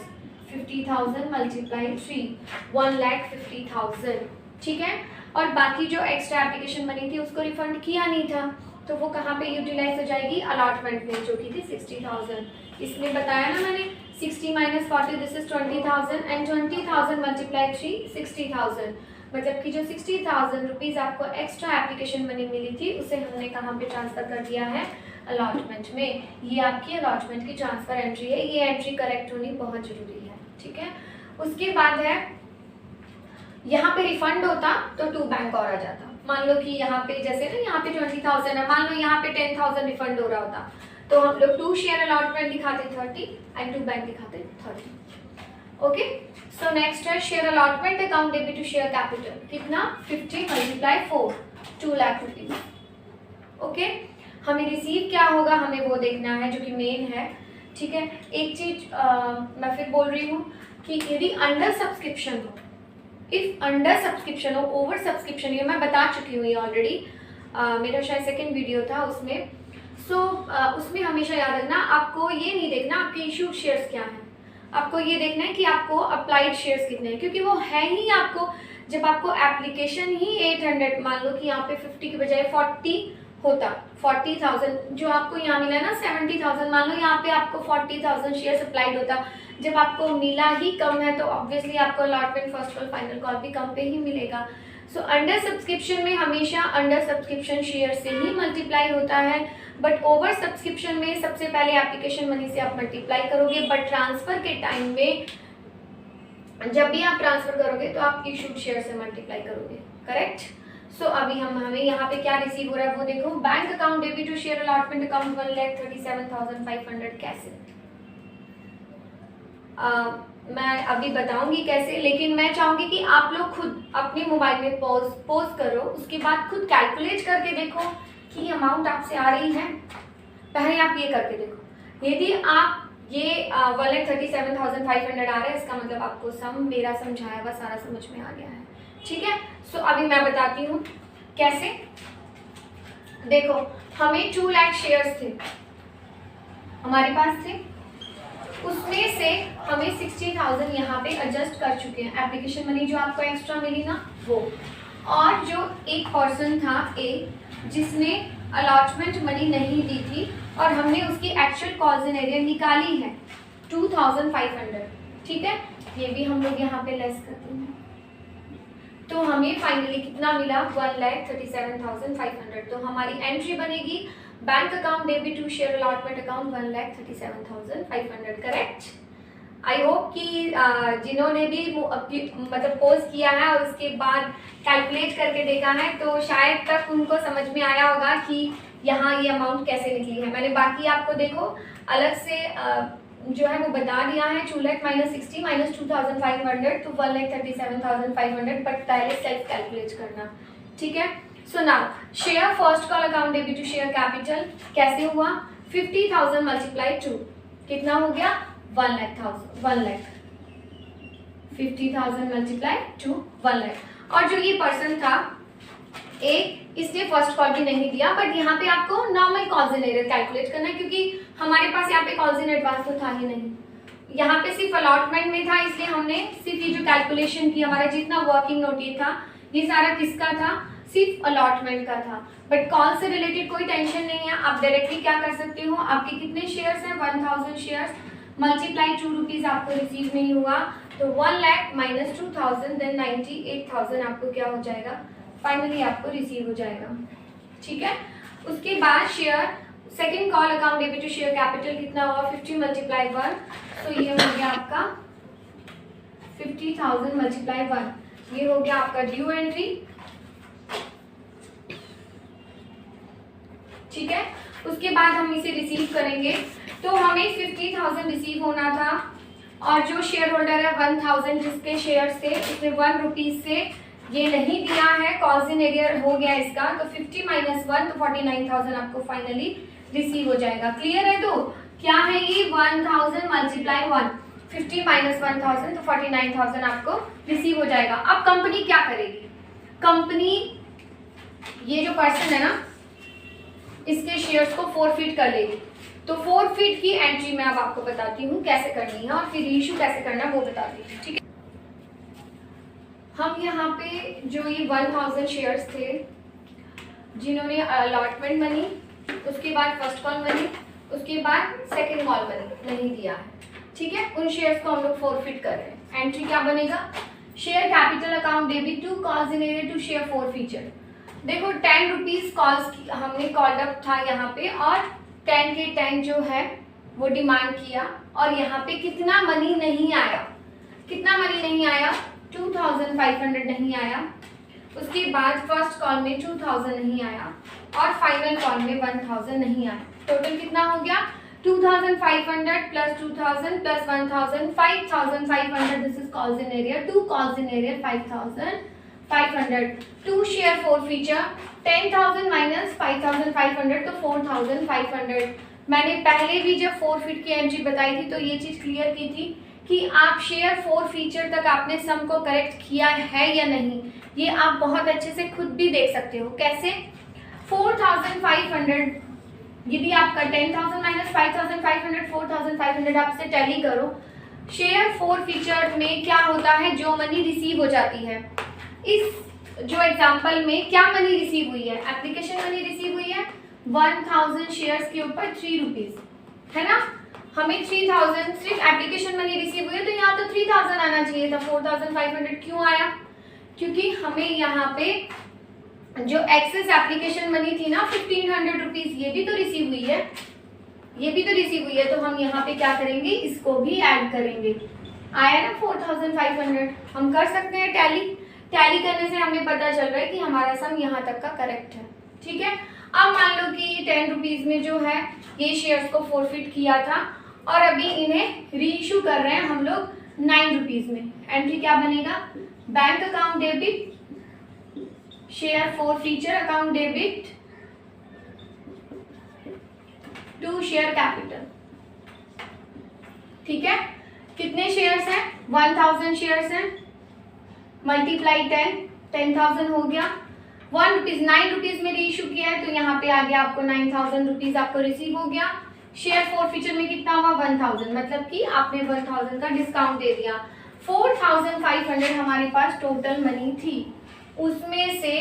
50,000 मल्टीप्लाई 3 1,50,000, ठीक है। और बाकी जो एक्स्ट्रा एप्लीकेशन मनी थी उसको रिफंड किया नहीं था तो वो कहाँ पे यूटिलाइज हो जाएगी अलॉटमेंट में, जो कि थी 60,000। इसमें बताया ना मैंने 60 minus 40 this is 20,000 and 20,000 multiply 3 60,000, मतलब कि जो 60,000 रुपीज़ आपको एक्स्ट्रा एप्लीकेशन मनी मिली थी उसे हमने कहाँ पे ट्रांसफ़र कर दिया है अलॉटमेंट में। ये आपकी अलॉटमेंट की ट्रांसफ़र एंट्री है, ये एंट्री करेक्ट होनी बहुत ज़रूरी है, ठीक है। उसके बाद है यहाँ पे रिफंड होता तो टू बैंक और आ जाता। मान लो कि यहाँ पे जैसे ना यहाँ पे 20,000 है, मान लो यहाँ पे 10,000 रिफंड हो रहा होता तो हम लोग 2 शेयर अलॉटमेंट दिखाते 30 एंड 2 बैंक दिखाते 30। ओके, सो नेक्स्ट है share allotment account debit to share capital, कितना 50 मल्टीप्लाई 4 2 लाख रुपीज। ओके, हमें रिसीव क्या होगा हमें वो देखना है जो कि मेन है, ठीक है। एक चीज मैं फिर बोल रही हूँ कि यदि अंडर सब्सक्रिप्शन हो, इफ अंडर सब्सक्रिप्शन हो, ओवर सब्सक्रिप्शन, ये मैं बता चुकी हूँ ये ऑलरेडी, मेरा शायद सेकेंड वीडियो था उसमें। सो उसमें हमेशा याद रखना, आपको ये नहीं देखना आपके इशूड शेयर्स क्या हैं, आपको ये देखना है कि आपको अप्लाइड शेयर्स कितने हैं, क्योंकि वो है ही आपको, जब आपको एप्लीकेशन ही 800, मान लो कि यहाँ पे 50 की बजाय 40 होता, 40,000 जो आपको यहाँ मिला ना 70,000, मान लो यहाँ पे आपको 40,000 शेयर्स अप्लाइड होता, जब आपको मिला ही कम है तो ऑब्वियसली आपको अलॉटमेंट फर्स्ट और फाइनल कॉल भी कम पे ही मिलेगा। सो अंडर सब्सक्रिप्शन में हमेशा अंडर सब्सक्रिप्शन शेयर से ही मल्टीप्लाई होता है, बट ओवर सब्सक्रिप्शन में सबसे पहले एप्लीकेशन मनी से आप मल्टीप्लाई करोगे, बट ट्रांसफर के टाइम में जब भी आप ट्रांसफर करोगे तो आप इशूड शेयर से मल्टीप्लाई करोगे, करेक्ट। सो अभी हमें यहाँ पे क्या रिसीव हो रहा है वो देखो, bank account debit to share allotment account 1,37,500 कैसे, मैं अभी बताऊंगी कैसे, लेकिन मैं चाहूंगी कि आप लोग खुद अपने मोबाइल में पॉज करो, उसके बाद खुद कैलकुलेट करके देखो कि अमाउंट आपसे आ रही है। पहले आप ये करके देखो, यदि आप ये 1,37,500 आ रहा है, इसका मतलब आपको सम मेरा समझाया हुआ सारा समझ में आ गया है, ठीक है। सो अभी मैं बताती हूँ कैसे। देखो हमें 2 लाख शेयर्स थे हमारे पास थे, उसमें से हमें 60,000 यहाँ पे एडजस्ट कर चुके हैं, एप्लीकेशन मनी जो आपको एक्स्ट्रा मिली ना वो, और जो एक पर्सन था ए, जिसने अलॉटमेंट मनी नहीं दी थी और हमने उसकी एक्चुअल कॉल्स इन एरियर निकाली है 2500, ठीक है, ये भी हम लोग यहाँ पे लेस करते हैं, तो हमें फाइनली कितना मिला 1,37,500। तो हमारी एंट्री बनेगी bank account debit to share allotment account 1,37,500, correct. I hope कि जिन्होंने भी मतलब पोस्ट किया है और उसके बाद कैलकुलेट करके देखा है तो शायद तक उनको समझ में आया होगा कि यहाँ ये अमाउंट कैसे निकली है। मैंने बाकी आपको देखो अलग से जो है वो बता दिया है, 2 लाख माइनस 60 माइनस 2,500 तो 1,37,500, बट पहले सेल्फ कैलकुलेट करना, ठीक है। So now share first call account debit to share capital कैसे हुआ, 50,000 मल्टीप्लाई 2 कितना हो गया 1 लाख, 50,000 मल्टीप्लाई 2 1 लाख। और जो ये पर्सन था ए, इसने फर्स्ट कॉल भी नहीं दिया, बट यहाँ पे आपको normal calls in arrear calculate करना है क्योंकि हमारे पास यहाँ पे कॉल्स इन एडवांस तो था ही नहीं, यहाँ पे सिर्फ अलॉटमेंट में था, इसलिए हमने सिर्फ ये जो कैलकुलेशन की, हमारा जितना वर्किंग नोट ये था ये सारा किसका था, सिर्फ अलॉटमेंट का था। बट कॉल से रिलेटेड कोई टेंशन नहीं है, आप डायरेक्टली क्या कर सकते हो, आपके कितने शेयर्स हैं 1000 शेयर्स मल्टीप्लाई 2 रुपीज आपको रिसीव नहीं हुआ तो 1 लाख माइनस 2000 देन 98,000 आपको क्या हो जाएगा, फाइनली आपको रिसीव हो जाएगा, ठीक है। उसके बाद share second call account debit to share capital कितना हुआ 50 मल्टीप्लाई 1, तो ये हो गया आपका 50,000 मल्टीप्लाई 1, ये हो गया आपका ड्यू एंट्री, ठीक है। उसके बाद हम इसे रिसीव करेंगे, तो हमें 50,000 रिसीव होना था और जो शेयर होल्डर है 1000 जिसके शेयर थे उसने 1 रुपीज से ये नहीं दिया है, कॉल्स इन एरियर हो गया इसका, तो 50 माइनस 1 तो 49,000 आपको फाइनली रिसीव हो जाएगा। क्लियर है, तो क्या है ये 1000 मल्टीप्लाई 1, 50 माइनस 1000 तो 49,000 आपको रिसीव हो जाएगा। अब कंपनी क्या करेगी, कंपनी ये जो पर्सन है ना इसके शेयर्स को फोरफिट कर लेगी, तो फोरफिट की एंट्री मैं अब आपको बताती हूँ कैसे करनी है और फिर इशू कैसे करना है वो बताती हूँ, ठीक है। हम यहाँ पे जो ये 1000 शेयर्स थे जिन्होंने अलॉटमेंट मनी, उसके बाद फर्स्ट कॉल मनी, उसके बाद सेकंड कॉल मनी नहीं दिया है, ठीक है, उन शेयर्स को हम लोग फोरफिट कर रहे हैं। एंट्री क्या बनेगा, share capital account debit to calls in arrear to share forfeiture. देखो 10 रुपीज कॉल्स हमने कॉल्ड अप था यहाँ पे और 10 के 10 जो है वो डिमांड किया और यहाँ पे कितना मनी नहीं आया, कितना मनी नहीं आया 2500 नहीं आया, उसके बाद फर्स्ट कॉल में 2000 नहीं आया और फाइनल कॉल में 1000 नहीं आया। टोटल कितना हो गया 2500 plus 2000 plus 1000 5500, this is calls in arrear, 2 calls in arrear 5500, 2 share forfeiture 10,000 minus 5500 तो 4500। मैंने पहले भी जब फोरफिट की एंट्री बताई थी तो ये चीज़ क्लियर की थी कि आप शेयर फोरफीचर तक आपने सम को करेक्ट किया है या नहीं, ये आप बहुत अच्छे से खुद भी देख सकते हो। कैसे, 4500 यदि आपका 10,000 माइनस 5500 4500 आपसे टैली करो, शेयर फोरफीचर में क्या होता है, जो मनी रिसीव हो जाती है, इस जो एग्जांपल में क्या मनी रिसीव हुई है, एप्लीकेशन मनी रिसीव हुई है 1000 शेयर्स के ऊपर 3 रुपीज, है ना, हमें 3000 सिर्फ एप्लीकेशन मनी रिसीव हुई है तो यहाँ तो 3000 आना चाहिए था, 4500 क्यों आया, क्योंकि हमें यहाँ पे जो एक्सेस एप्लीकेशन मनी थी ना 1500 रुपीज ये भी तो रिसीव हुई है, ये भी तो रिसीव हुई है, तो हम यहाँ पे क्या करेंगे, इसको भी ऐड करेंगे, आया ना 4500। हम कर सकते हैं टैली करने से हमें पता चल रहा है कि हमारा सम यहाँ तक का करेक्ट है, ठीक है। अब मान लो कि 10 रुपीज में जो है ये शेयर्स को फोरफिट किया था और अभी इन्हें री इशू कर रहे हैं हम लोग 9 रुपीज में। एंट्री क्या बनेगा, bank account debit share forfeiture account debit to share capital, ठीक है। कितने शेयर्स हैं, 1000 शेयर्स हैं, मल्टीप्लाई 10,000 हो गया, 1 रुपीज 9 रुपीज में री इशू किया है तो यहाँ पे आ गया आपको 9000 रुपीज आपको रिसीव हो गया। शेयर फोरफीचर में कितना हुआ 1000, मतलब कि आपने 1000 का डिस्काउंट दे दिया। 4500 हमारे पास टोटल मनी थी, उसमें से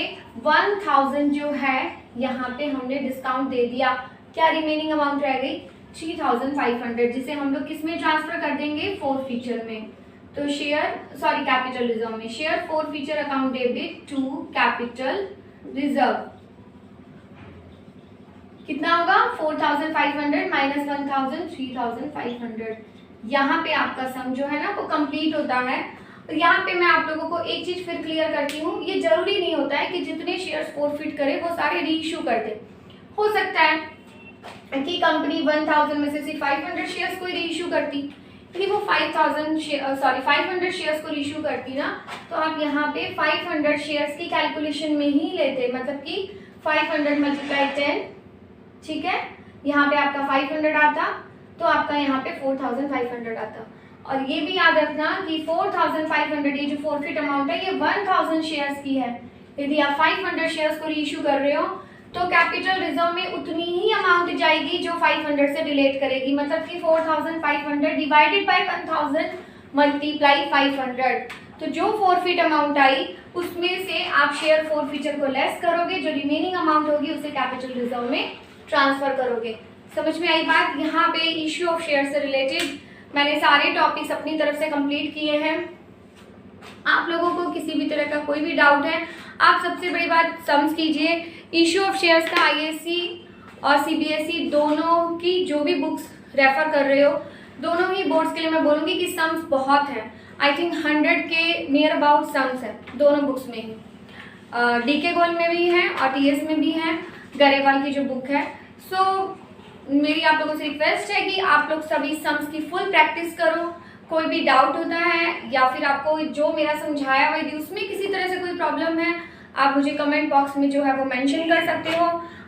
1000 जो है यहाँ पे हमने डिस्काउंट दे दिया, क्या रिमेनिंग अमाउंट रह गई 3500, जिसे हम लोग किस में ट्रांसफर कर देंगे, फोर्थ फीचर में। तो कैपिटल रिजर्व में। Share forfeiture account debit to capital reserve कितना होगा 4500 माइनस 1000 3500। यहाँ पे आपका सम जो है ना वो कंप्लीट होता है। तो यहाँ पे मैं आप लोगों को एक चीज फिर क्लियर करती हूँ, ये जरूरी नहीं होता है कि जितने शेयर्स फोरफिट करे वो सारे रीइश्यू कर दे। हो सकता है कि कंपनी 1000 में से सिर्फ 500 शेयर्स को रीइश्यू करती, यदि वो 500 शेयर्स को रीइश्यू करती ना, तो आप यहाँ पे 500 शेयर्स की कैलकुलेशन में ही लेते, मतलब कि 500 मल्टीप्लाई 10, ठीक है, यहाँ पे आपका 500 आता, तो आपका यहाँ पे 4500 आता। और ये भी याद रखना कि 4500 ये जो फोरफिट अमाउंट है ये 1000 शेयर्स की है। यदि आप 500 शेयर्स को रीइश्यू कर रहे हो तो कैपिटल रिजर्व में उतनी ही अमाउंट जाएगी जो 500 से रिलेट करेगी, मतलब कि 4500 डिवाइडेड बाय 1000 मल्टीप्लाई 500। तो जो फोरफिट अमाउंट आई उसमें से आप शेयर फोरफिचर को लेस करोगे, जो रिमेनिंग अमाउंट होगी उसे कैपिटल रिजर्व में ट्रांसफर करोगे। समझ में आई बात। यहाँ पे इश्यू ऑफ शेयर से रिलेटेड मैंने सारे टॉपिक्स अपनी तरफ से कंप्लीट किए हैं। आप लोगों को किसी भी तरह का कोई भी डाउट है, आप सबसे बड़ी बात समझ कीजिए, इश्यू ऑफ शेयर्स का आईएससी और सीबीएसई दोनों की जो भी बुक्स रेफर कर रहे हो, दोनों ही बोर्ड्स के लिए मैं बोलूँगी कि सम्स बहुत हैं। आई थिंक 100 के नियर अबाउट सम्स है दोनों बुक्स में ही। डीके गोल में भी है और टीएस में भी है, गरेवाल की जो बुक है। सो मेरी आप लोगों से रिक्वेस्ट है कि आप लोग सभी सम्स की फुल प्रैक्टिस करो। कोई भी डाउट होता है या फिर आपको जो मेरा समझाया हुआ यदि उसमें किसी तरह से कोई प्रॉब्लम है, आप मुझे कमेंट बॉक्स में जो है वो मेंशन कर सकते हो।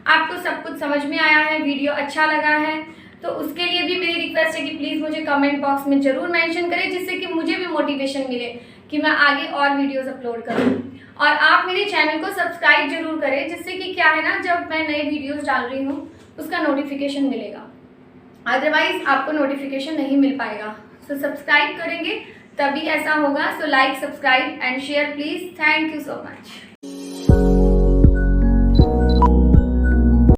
आपको सब कुछ समझ में आया है, वीडियो अच्छा लगा है, तो उसके लिए भी मेरी रिक्वेस्ट है कि प्लीज़ मुझे कमेंट बॉक्स में ज़रूर मेंशन करें, जिससे कि मुझे भी मोटिवेशन मिले कि मैं आगे और वीडियोज़ अपलोड करूँ। और आप मेरे चैनल को सब्सक्राइब जरूर करें, जिससे कि क्या है ना, जब मैं नए वीडियोज़ डाल रही हूँ उसका नोटिफिकेशन मिलेगा, अदरवाइज आपको नोटिफिकेशन नहीं मिल पाएगा। सो सब्सक्राइब करेंगे तभी ऐसा होगा। So like, subscribe and share please. Thank you so much.